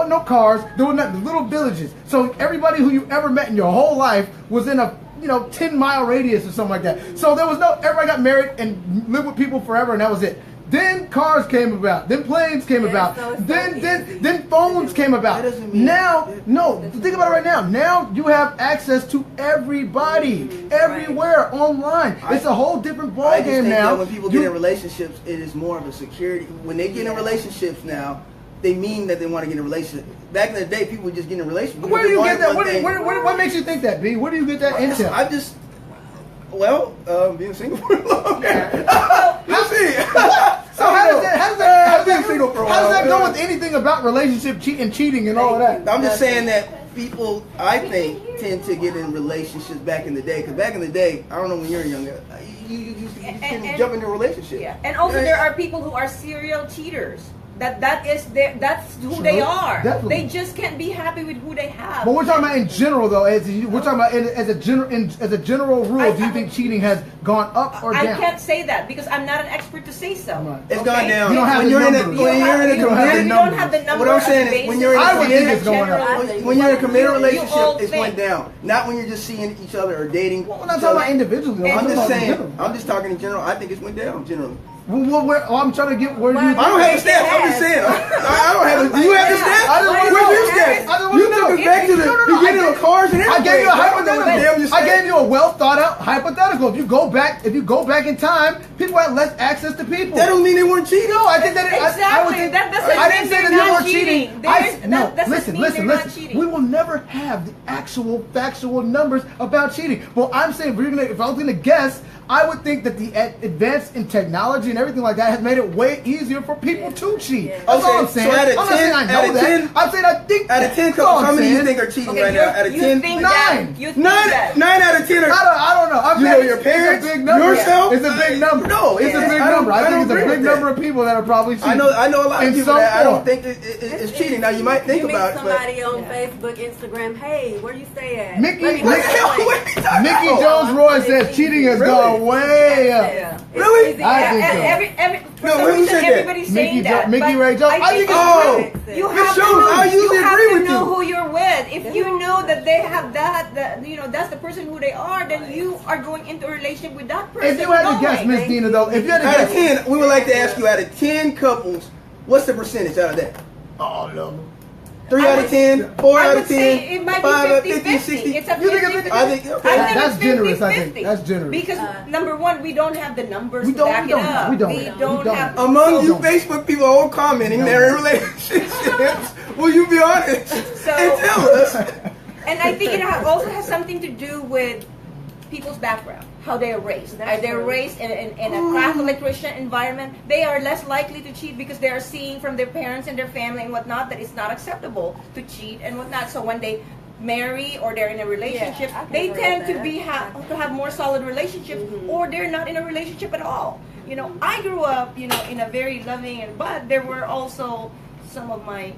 no cars, there were not little villages. So everybody who you ever met in your whole life was in a 10-mile radius or something like that. So there was everybody got married and lived with people forever, and that was it. Then cars came about. Then planes came Yeah, about. so it's so Then phones came about. That doesn't mean Now, that- no, think about it right now. Now you have access to everybody, everywhere, online. It's a whole different ball I just game think now. that when people get in relationships, it is more of a security. When they get in relationships now, they mean that they want to get in a relationship. Back in the day, people would just get in a relationship. Where do you get that? What What makes you think that, B? Where do you get that intel? I just, well, being single for a long time. You see. So how does that I've been single for a while. how does that go with anything about relationship cheating and all of that? I'm just saying that people, I think, tend to get in relationships back in the day. Because back in the day, I don't know when you're younger, you can jump into a relationship. Yeah, and also there are people who are serial cheaters. That's who they are. Definitely. They just can't be happy with who they have. But we're talking about in general, though. We're talking about as a general rule. Do you think cheating has gone up or down? I can't say that because I'm not an expert to say so. Right. It's gone down. You don't have when the you're numbers. when you're in a You don't have the committed, You don't have the number. what I'm saying is when you're in I a would think committed, it's going up. when you're in a committed You all relationship, it's think. went down. Not when you're just seeing each other or dating. We're not talking about individually. Though. I'm talking just about in saying. general. I'm just talking in general. I think it's went down generally. I'm trying to get where do you? I don't have the stats. I'm just saying. I don't have. Do you have the stats? I just wanna Where's know. your stats? I just wanna You know. took us back to the beginning of cars and I everything. gave you a I don't know what the damn hypothetical. you I said. gave you a well thought out hypothetical. If you go back in time, people had less access to people. That don't mean they weren't cheating. No, I think that Exactly. I would think, That doesn't I didn't mean say that they're you not were cheating. cheating. No, That doesn't listen. mean they're not cheating. We will never have the actual factual numbers about cheating. Well, I'm saying if I was going to guess, I would think that the advance in technology and everything like that has made it way easier for people to cheat. That's all I'm saying. So out of I'm not saying I 10 know that. I'm saying I think Out of 10 couples, how many do you think are cheating right now? Out of 10, think 9. that. You think that. 9 out of 10 are. I don't know. I'm You know saying your it's parents, a big number. yourself? It's a big number. No, it's a big I don't- number. I I think don't it's a agree big with that. number of people that are probably cheating. I know a lot of In people some that I don't form. think it's cheating. Now you might think you about meet it, but somebody on Facebook, Instagram. Hey, where you stay at? Mickey- Let me Mickey- holler at you. Mickey Jones Roy says cheating has Really? gone way up. Yeah. Really? It's easy. I think so. For No, some who reason, said that? everybody's saying that. Mickey but Ray Jones. I think it's Oh, true. You This have to shows know, I usually you have agree to with know you. who you're with. If you know that they have that, that's the person who they are, then you are going into a relationship with that person. If you had to guess, knowing. Miss Dina, though, if you had to out of guess, 10, we would like to ask you out of 10 couples, what's the percentage out of that? oh no, 3 I out would- of 10, 4 I out would of say 10, it might 5 out of be 50, 50-50. 60. It's a You think it's 50-50. I think okay. That's it's generous, I 50-50. think. That's generous. Because number one, we don't have the numbers We to don't- back we it don't. up. We don't. We We don't don't. have. Among you No. Facebook people all commenting they're in relationships, will you be honest So- and tell us? And I think it also has something to do with people's background, how they are raised. That's Are they true. raised in a Catholic Christian environment? They are less likely to cheat because they are seeing from their parents and their family and whatnot that it's not acceptable to cheat and whatnot. So when they marry or they're in a relationship, Yeah, I can they agree tend with to that. to have more solid relationships, or they're not in a relationship at all. You know, I grew up, in a very loving but there were also some of my,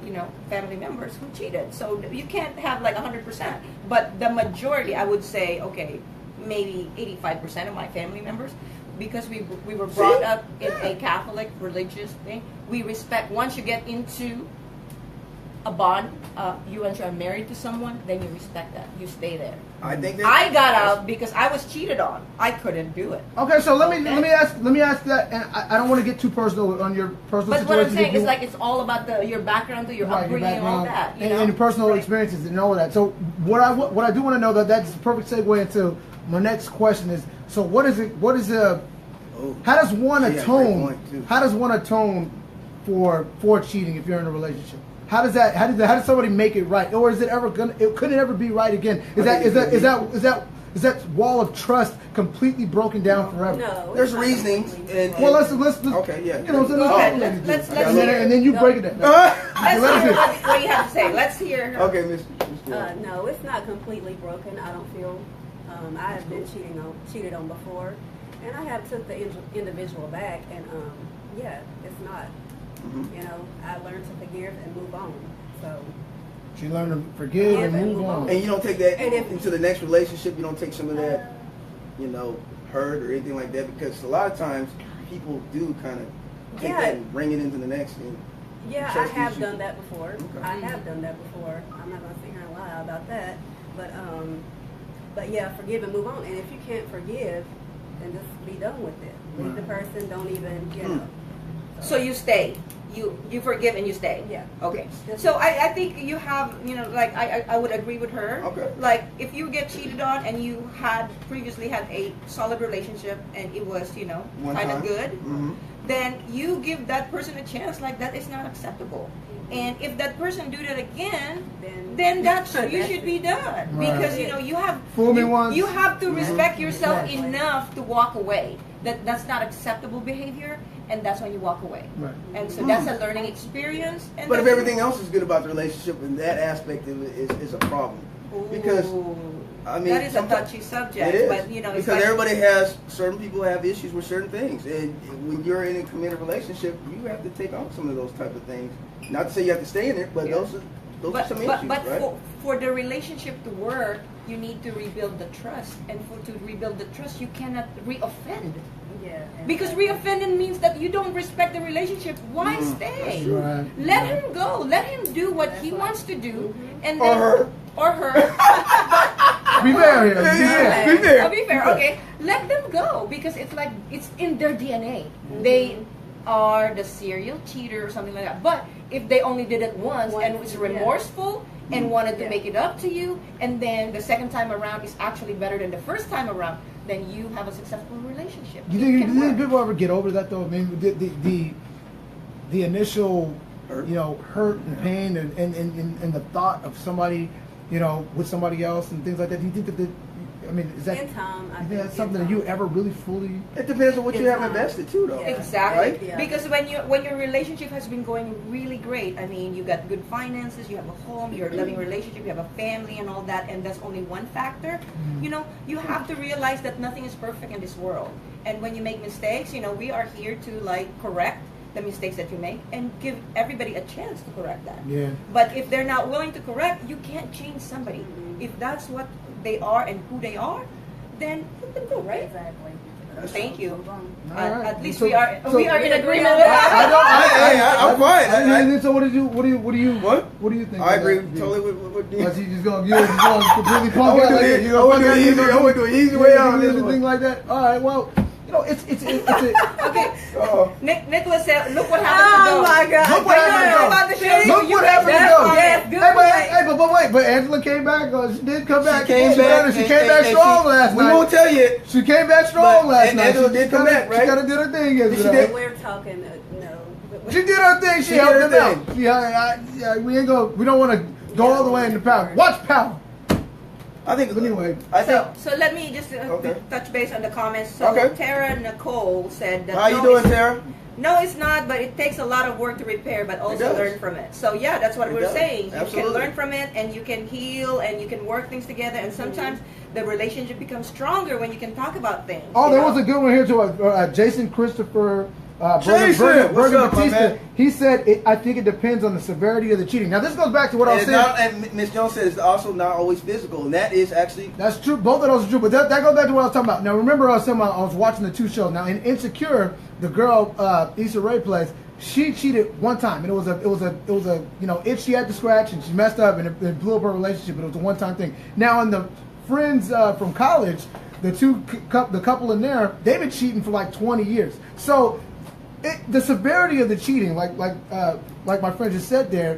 family members who cheated. So you can't have like 100%, but the majority, I would say, okay, maybe 85% of my family members, because we were brought up in a Catholic religious thing. We respect, once you get into a bond, you and you are married to someone, then you respect that. You stay there. I think that I got out because I was cheated on. I couldn't do it. Okay, so let me Okay. ask that, and I don't want to get too personal on your personal But what I'm situation. saying if you- is like it's all about your background, your Right, upbringing, and all that. and your personal Right. experiences and all of that. So what I do want to know that's a perfect segue into my next question is, so what is how does one She had a great atone point, too. how does one atone for cheating if you're in a relationship? How does somebody make it right, or is it ever could it ever be right again? Is that wall of trust completely broken down forever? No. there's it's not reasoning. completely And, Well, let's Okay, yeah. you know, so Go let's ahead. let Let's and then you break it down. Let's Let's hear hear what you have to say. Let's hear. her. Okay, Miss. No, it's not completely broken. I don't feel. I have been cheated on before, and I have took the individual back, and yeah, it's not. I learned to forgive and move on. So She learned to forgive and move on. And you don't take that And if- into the next relationship. You don't take some of that, hurt or anything like that, because a lot of times people do kind of take Yeah. that and bring it into the next thing. yeah, I Trust have issues. done that before. Okay. I have done that before. I'm not gonna sit here and lie about that. But yeah, forgive and move on. And if you can't forgive, then just be done with it. Leave the person. Don't even So you stay. You forgive and you stay. Yeah. Okay. So I think you have, like I would agree with her. Okay. Like if you get cheated on and you had previously had a solid relationship and it was, One kind of time. good, Mhm. then you give that person a chance. Like that is not acceptable. And if that person do that again, then that's you should be done because you have Fool me once. you have to respect yourself Exactly. enough to walk away. That's not acceptable behavior, and that's when you walk away. Right. And so that's a learning experience. And But if that's- everything else is good about the relationship, and that aspect of it is a problem, because Ooh, I mean, that is a sometimes- touchy subject. it is, But it's because like, everybody has certain people have issues with certain things, and when you're in a committed relationship, you have to take on some of those type of things. Not to say you have to stay in it, but Yeah. those are some but issues, but right? for the relationship to work, you need to rebuild the trust, and to rebuild the trust, you cannot reoffend. Yeah. Because reoffending means that you don't respect the relationship. Why stay? Right. Let him go. Let him do what he wants to do, and Or then, her. or her. Be fair here. Be fair. Be fair. I'll be fair. Okay, let them go because it's like it's in their DNA. They are the serial cheater or something like that. But if they only did it once and was remorseful and wanted to make it up to you, and then the second time around is actually better than the first time around, then you have a successful relationship. You It think, can you think work. people ever get over that though? I mean, the initial, Hurt. hurt and pain and the thought of somebody, with somebody else and things like that. Do you think that is that? In time, I you think think that's in something that time. you ever really fully? It depends on what you In have time. invested too, though. Yeah. Exactly. Right? Yeah. Because when your relationship has been going really great, I mean, you got good finances, you have a home, you're a loving relationship, you have a family and all that, and that's only one factor. You have to realize that nothing is perfect in this world. And when you make mistakes, we are here to correct the mistakes that you make and give everybody a chance to correct that. Yeah. But if they're not willing to correct, you can't change somebody. If that's what they are and who they are, then let them go, right? Exactly. Thank you. All right. At least So- we are so- in agreement. I'm fine. So what do you? What do you think? I agree about that? totally with you. Was you just going completely punk out like that? I would do it easy. I would do it easy way out. Anything like that? All right. Well, it's Okay. Oh. Nicholas said, "Look what happened to Oh Go." my God! Look what happened to Go. about the show. Look what happened to That's Go. right. Yes, good But wait. But Angela came back. She did come back. She came back. She came back strong last We night. won't tell you. She came back strong But- last and night. Angela She did come kinda- back, right? She kind of did her thing She yesterday. did. We're talking. No. She did her thing. She She helped did him her out. We ain't go. We don't want to go all the way into power. Watch power. I think. But anyway. I think. So let me just Okay. touch base on the comments. So Okay. Tara Nicole said that How you no, doing, it's- Tara? No, it's not, but it takes a lot of work to repair, but also does. learn from it. So yeah, that's what It we're does. saying. You Absolutely. can learn from it, and you can heal, and you can work things together, and sometimes the relationship becomes stronger when you can talk about things. Oh, you there know? was a good one here too. Jason Christopher. Jason, what's up, my Batista. man? He said, I think it depends on the severity of the cheating. Now, this goes back to what I was And, saying. and Ms. Jones said it's also not always physical, and that is actually. That's true. Both of those are true. But that goes back to what I was talking about. Now, remember, I was watching the two shows. Now, in Insecure, the girl Issa Rae plays, she cheated one time, and it was a itch she had to scratch, and she messed up, and it blew up her relationship. But it was a one-time thing. Now, in the Friends from college, the couple in there, they've been cheating for like 20 years. So. The severity of the cheating, like my friend just said there,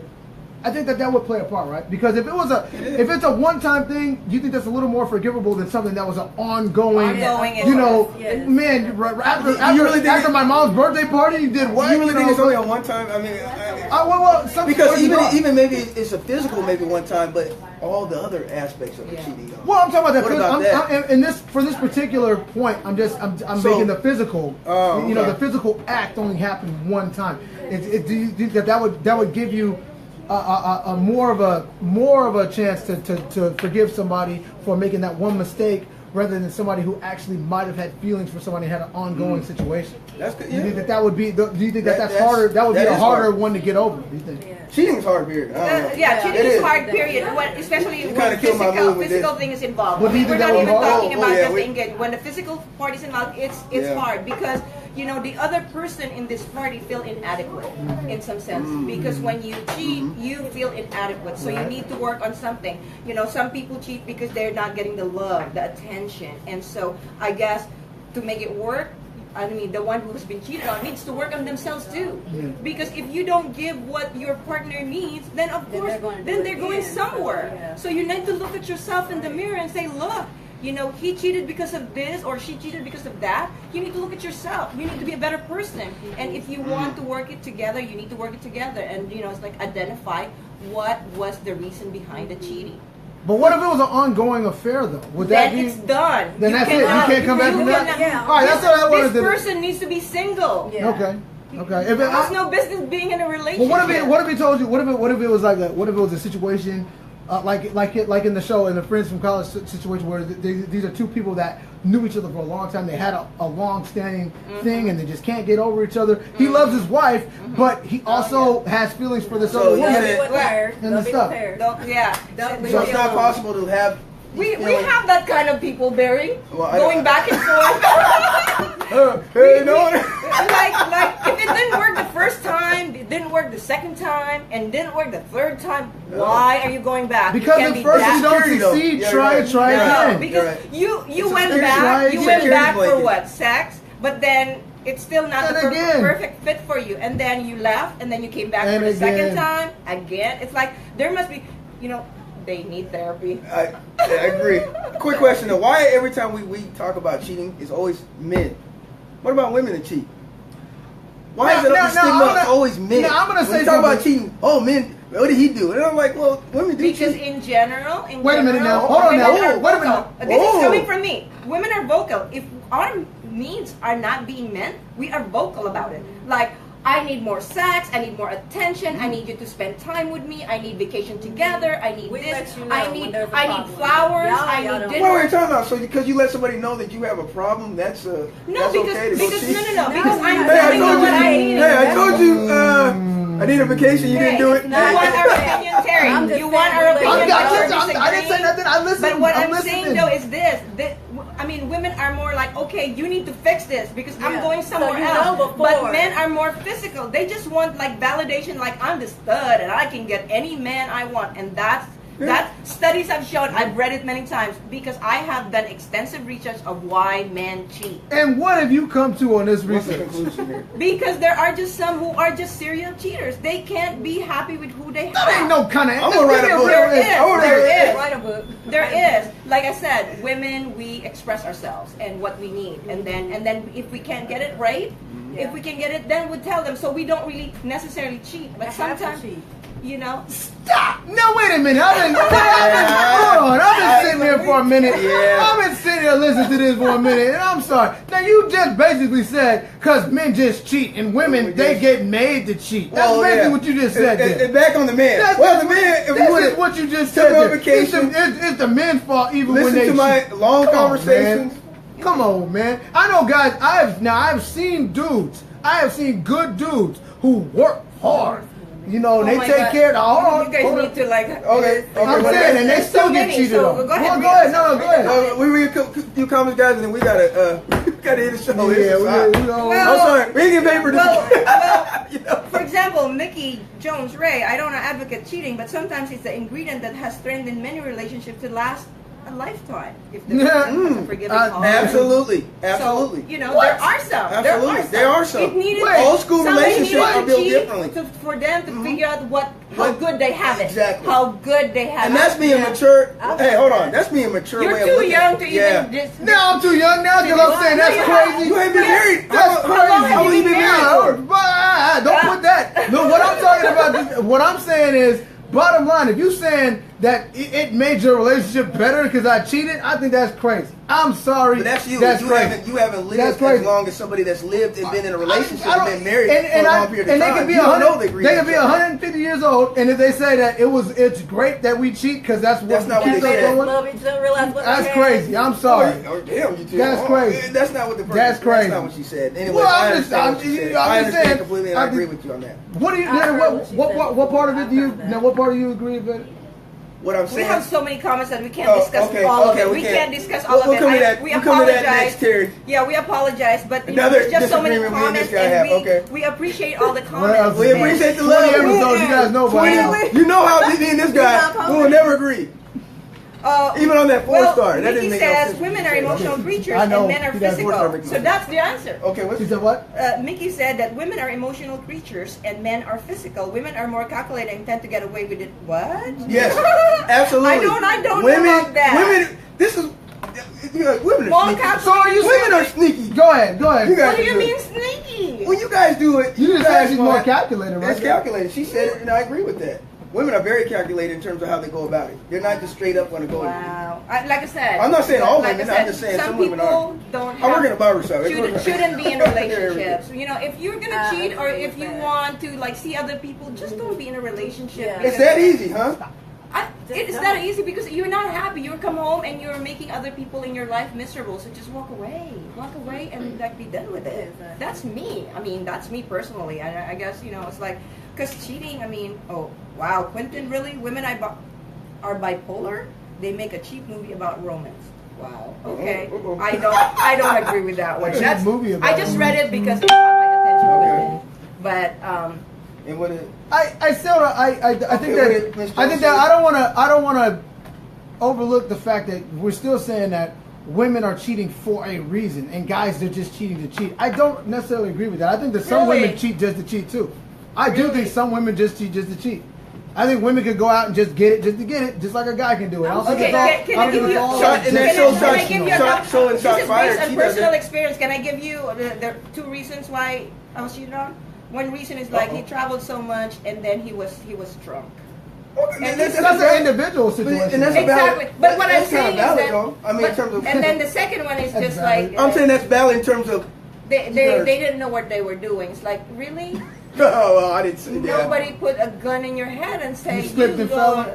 I think that would play a part, right? Because if it's a one-time thing, you think that's a little more forgivable than something that was an ongoing. Yes. Man, really think after my mom's birthday party, you did what? You really think it's only a one time? I mean, because even maybe it's a physical, maybe one time, but all the other aspects of the cheating. Though. Well, I'm talking about that. What about that? For this particular point, I'm making the physical. Okay. The physical act only happened one time. Do you think that would give you a more of a chance to forgive somebody for making that one mistake rather than somebody who actually might have had feelings for somebody who had an ongoing situation? That's good. Do you Yeah. think that would be? Do you think that's That's- harder? That would be that a is harder hard. one to get over. Do you think? Yeah. Cheating's hard, period. I don't know. Cheating It is is. hard, period. Especially You when kinda killed my mood with physical this. thing is involved. But do you We're think that not would even be hard? talking about just we- the engagement. When the physical part is involved, it's Yeah. hard because the other person in this party feel inadequate in some sense because when you cheat, you feel inadequate. So you need to work on something. Some people cheat because they're not getting the love, the attention, and so I guess to make it work, I mean, the one who's been cheated on needs to work on themselves too. Because if you don't give what your partner needs, then of Then course, they're going to then do they're it going again. somewhere. Yeah. So you need to look at yourself in the mirror and say, look, you know, he cheated because of this or she cheated because of that. You need to look at yourself. You need to be a better person. And if you want to work it together, you need to work it together. And, you know, it's like identify what was the reason behind the cheating. But what if it was an ongoing affair, though? Would that Then be? it's done. Then that's it. You can't come back from that. cannot- Yeah. All right, that's what I wanted This to. person needs to be single. Yeah. Okay. Okay. If it, Has no business being in a relationship. Well, what if he told you? What if it was like what if it was a situation like in the show in the Friends from College situation where these are two people that knew each other for a long time. They had a long-standing thing and they just can't get over each other. He loves his wife, but he also has feelings for this So other you woman. said- Don't be with her. And the Don't be stuff. with her. Don't- yeah. Don't be So with it's not her. possible to have. We have that kind of people, Barry, Well, I going don't- back and forth. Hey, no. like if it didn't work the first time, it didn't work the second time, and didn't work the third time, why are you going back? Because you at can't first be you that- don't security, though. succeed, Yeah, try right. and try Yeah. No, again. because Right. you It's a went security back. blanket. You It's a went security back for blanket. what? Sex, but then it's still not And the again. perfect fit for you. And then you left, and then you came back And for the second again. time. Again, it's like there must be, you know, they need therapy. I agree. Quick question though: why every time we talk about cheating, it's always men? What about women that cheat? Why is it Now, up the stigma? I'm It's always men. now, I'm gonna when say you talk about something. cheating. Oh, men. What did he do? And I'm like, well, women do Because cheat. in general, Wait a minute now. Hold on women now. are Wait a minute. vocal. This Oh. is coming from me. Women are vocal. If our needs are not being met, we are vocal about it. Like, I need more sex. I need more attention. I need you to spend time with me. I need vacation together. I need We this. let you know I when need there's a I need problem. flowers. Y'all I don't. need Wait, dinner. wait, time out. So because you let somebody know that you have a problem, that's No, that's because okay to go because cheat? no, because I'm Hey, Hey, I telling you told what I you. need. Hey, I told you. I need a vacation. You didn't do it. it's You not- want our opinion, Terry. I'm just You want saying our we let opinion. you I know. You're didn't say disagreeing. nothing. I listened. But what I'm listening. saying though is this: that I mean, women are more like, okay, you need to fix this because I'm Yeah. going So somewhere you else. know before. But men are more physical. They just want like validation, like I'm the stud and I can get any man I want, and that's. That studies have shown. I've read it many times because I have done extensive research of why men cheat. And what have you come to on this What's the research? conclusion here? Because there are just some who are just serial cheaters. They can't be happy with who they have. That ain't no kind of. I'm gonna write a book. There is. I'm gonna There write is. Write a book. There is, like I said, women, we express ourselves and what we need, and then if we can't get it right, Yeah. if we can get it, then we tell them. So we don't really necessarily cheat, but I have to sometimes, cheat. you know, Stop! No, wait a minute. Hold on. I've been sitting here for a minute. Yeah. I've been sitting here listening to this for a minute, and I'm sorry. Now you just basically said because men just cheat and women they get made to cheat. That's Well, basically yeah. what you just said. there. And back on the man. That's Well, the man. If we That's would just what you just took said. on there. vacation. It's the men's fault even when listen they to my cheat. long Come on, conversations. man. Come on, man. I know guys. I've seen dudes. I have seen good dudes who work hard. You know, and Oh they my take God. care of the you guys hold need on. to like. Okay. I'm what saying, and they There's still so get many, cheated so on. go ahead, Well, read go ahead. us. No, go ahead. We read a few comments, guys, and then we gotta hit the show. Yeah, we I'm don't. sorry. We didn't get paid for this. Well, You know? for example, Mickey Jones Ray, I don't advocate cheating, but sometimes it's the ingredient that has strengthened many relationships to last a lifetime. If the Yeah. person has a forgiving heart. Absolutely. So, Absolutely. you know, What? there are some. Absolutely. There are some. It needed, Wait. Old school somebody relationships needed are to built cheat differently. for them to figure out how What- good they have it. Exactly. How good they have And it. that's being Yeah. mature. I'll Hey, take hold that. on. That's being mature way You're of too looking young at to it. Yeah. even just. Now I'm too young now because I'm saying that's crazy. You ain't been married. That's How crazy. long have you been married for? But don't put that. No, what I'm talking about, what I'm saying is, bottom line, if you saying that it made your relationship better because I cheated, I think that's crazy. I'm sorry. But that's you. That's you crazy. haven't lived That's as crazy. long as somebody that's lived and been in a relationship I and don't- been married for a long period of and time. they could be You don't know 100. the They could be 150 years old, and if they say that it's great that we cheat because that's what That's not what keeps they us said. going. Love each other, realize what That's they crazy. I'm sorry. Oh, damn, you too. That's crazy. That's not what the person. That's crazy. That's not what she said. Anyway, Well, I I'm just- understand I'm- what she said. I'm I just understand saying, completely, and I I'm agree just- with you on that. What do you? I heard What, what she what, said. what part of it do you? I heard that. Now, what part do you agree with? What I'm We saying. have so many comments that we can't Oh, discuss okay, all okay, of it. we We can't. can't discuss all We'll of it. come to that- We we'll come to that apologize. next, Terry. Yeah, we apologize, but Another there's just so many disagreement me and this comments, guy have, and we, okay. we appreciate all the Well, comments. We appreciate the love. 20 episodes, you guys know by now. You know how me and this guy not will never agree. Even on that 4-star, that didn't Mickey make no says sense. women are emotional creatures I know. and men are He does. physical. 4-star makes no So sense. that's the answer. Okay, what's She said what? Mickey said that women are emotional creatures and men are physical. Women are more calculated and tend to get away with it. What? Yes, absolutely. I don't women, know about that. Women, this is women More are sneaky. calculated. So are you Women saying? are sneaky. Go ahead. Go ahead. You guys What do you do it. mean sneaky? When you guys do it, You just guys said she's more find- calculated, right? It's calculated. She said it, and I agree with that. Women are very calculated in terms of how they go about it. They're not just straight up going to go. Wow. Like I said. I'm not saying all like women, I said, I'm just saying some people women are. don't I work have- in a barber shop. shouldn't be in relationships. You know, if you're gonna I cheat or agree if with you that. want to like see other people, just don't be in a relationship. Yeah. It's because- that easy, huh? It's that easy because you're not happy. You come home and you're making other people in your life miserable. So just walk away and like be done with it. Exactly. That's me. I mean, that's me personally. I guess it's like because cheating. I mean, oh wow, Quentin, really? Women are bipolar. They make a cheap movie about romance. Wow. Okay. Uh-oh. I don't agree with that one. cheap That's, movie about I just read romance. it because it caught my attention. Okay. But And what it, I still I think Okay, that wait, Ms. I think Johnson. that I don't want to overlook the fact that we're still saying that women are cheating for a reason and guys they're just cheating to cheat. I don't necessarily agree with that. I think that some Really? women cheat just to cheat too. I do Really? think some women just cheat just to cheat. I think women could go out and just get it just to get it, just like a guy can do it. I don't think Okay, it's all. can I I don't give think you? it's all Shot- and then just so can I shots- give you a shot- couple- so in this shots is fired, based on she does personal it. experience. Can I give you the 2 reasons why I was cheated on? One reason is like he Uh-oh. traveled so much and then he was drunk. Okay, And that's- That's an individual But- situation. and that's a Exactly. valid- But what I'm that's kinda saying is valid, that. though. I mean, in terms of. and then the second one is That's just valid. like I'm saying that's valid in terms of. they Yes. didn't know what they were doing. It's like really. Oh, well, I didn't say that. Nobody put a gun in your head and say You slipped and go. fell.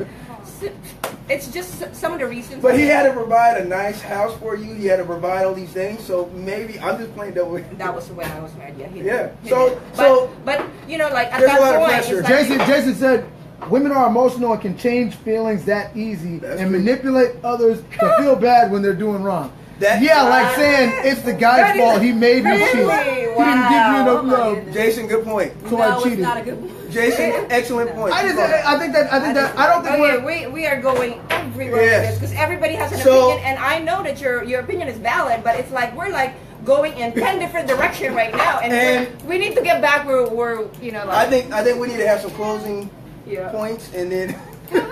It's just some of the reasons. But he had to provide a nice house for you. He had to provide all these things. So maybe I'm just playing devil. That was when I was married. Yeah. He Yeah. did. He So- did. so- but like at There's that a lot of point, pressure. it's like, Jason said, women are emotional and can change feelings that easy That's and true. manipulate others to feel bad when they're doing wrong. That- Yeah, like saying it's the guy's That is- fault. He made me really? cheat. He didn't give you Wow. enough Oh my love, goodness. Jason, good point. so no, I it's cheated. not a good one. Jason, excellent point. I Keep going. think that I don't think Okay, we are going everywhere Yes. with this because everybody has an So- opinion, and I know that your opinion is valid, but it's like we're like going in 10 different directions right now, and we need to get back where we're I think we need to have some closing Yeah. points, and then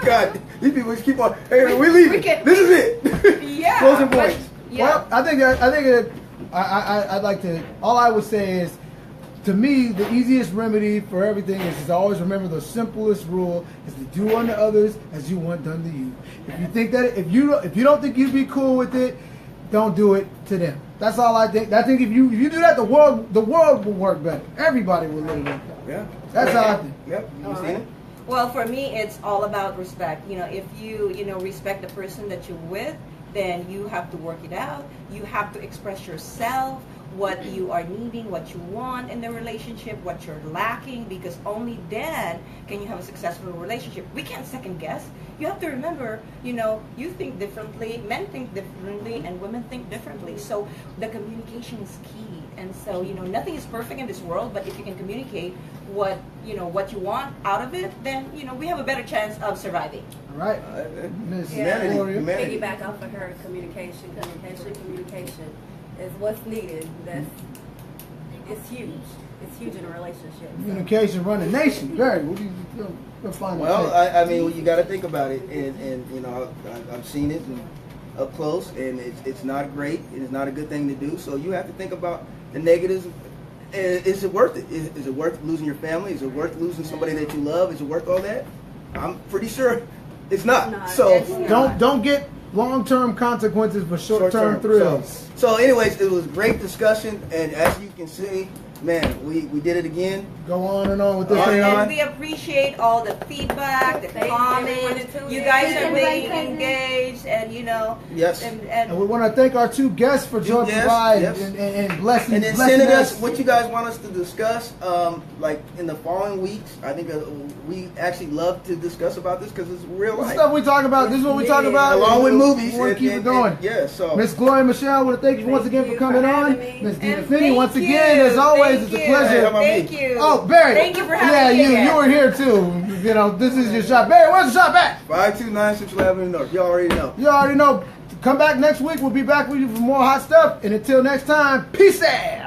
God, these people just keep on. Hey, we leaving. We can- This is it. Yeah, Closing but- points. Yeah. Well, I'd like to. All I would say is, to me, the easiest remedy for everything is to always remember the simplest rule: is to do unto others as you want done to you. If you think that if you don't think you'd be cool with it, don't do it to them. That's all I think. I think if you do that, the world will work better. Everybody will live better. Yeah. That's how I think. Yep. You seen it? Well, for me, it's all about respect. If you respect the person that you're with, then you have to work it out. You have to express yourself, what you are needing, what you want in the relationship, what you're lacking, because only then can you have a successful relationship. We can't second guess. You have to remember, you think differently, men think differently, and women think differently. So the communication is key. And so, nothing is perfect in this world, but if you can communicate what you want out of it, then, we have a better chance of surviving. All right, Miss Gloria. Humanity. Piggyback off of her communication is what's needed. It's huge. It's huge in a relationship. Communication run the nation. Very. What do you'll find? Well, I mean, you got to think about it, and I've seen it up close, and it's not great. It's not a good thing to do. So you have to think about the negatives. Is it worth it? Is it worth losing your family? Is it worth losing somebody that you love? Is it worth all that? I'm pretty sure it's not. Not. So It's not. don't get long-term consequences for short-term thrills. So anyways, it was a great discussion, and as you can see, man, we did it again. Go on and on with this On thing. and on. And we appreciate all the feedback, the Thanks, comments. everyone that tuned You in. guys Thanks, are everybody being engaged, and Yes. And we want to thank our two guests for joining Yes, by yes. and blessing, And then blessing send us. us what you guys want us to discuss, like in the following weeks. I think we actually love to discuss about this because it's real This life. stuff we talk about. This is what we talk Yeah. about. Along with movies. We want to keep it going. Yeah, so. Miss Gloria Michelle, I want to thank you once Thank again you for coming for on. having me. Miss Dina And Finney, thank once you. again, as always, always, it's a pleasure. Hey, how about Thank me? you. Oh, Barry. Thank you for having me. Yeah, again. you were here too. You know, this is your shop. Barry, where's the shop at? 529 Central Avenue North. You already know. You already know. Come back next week. We'll be back with you for more hot stuff. And until next time, peace out.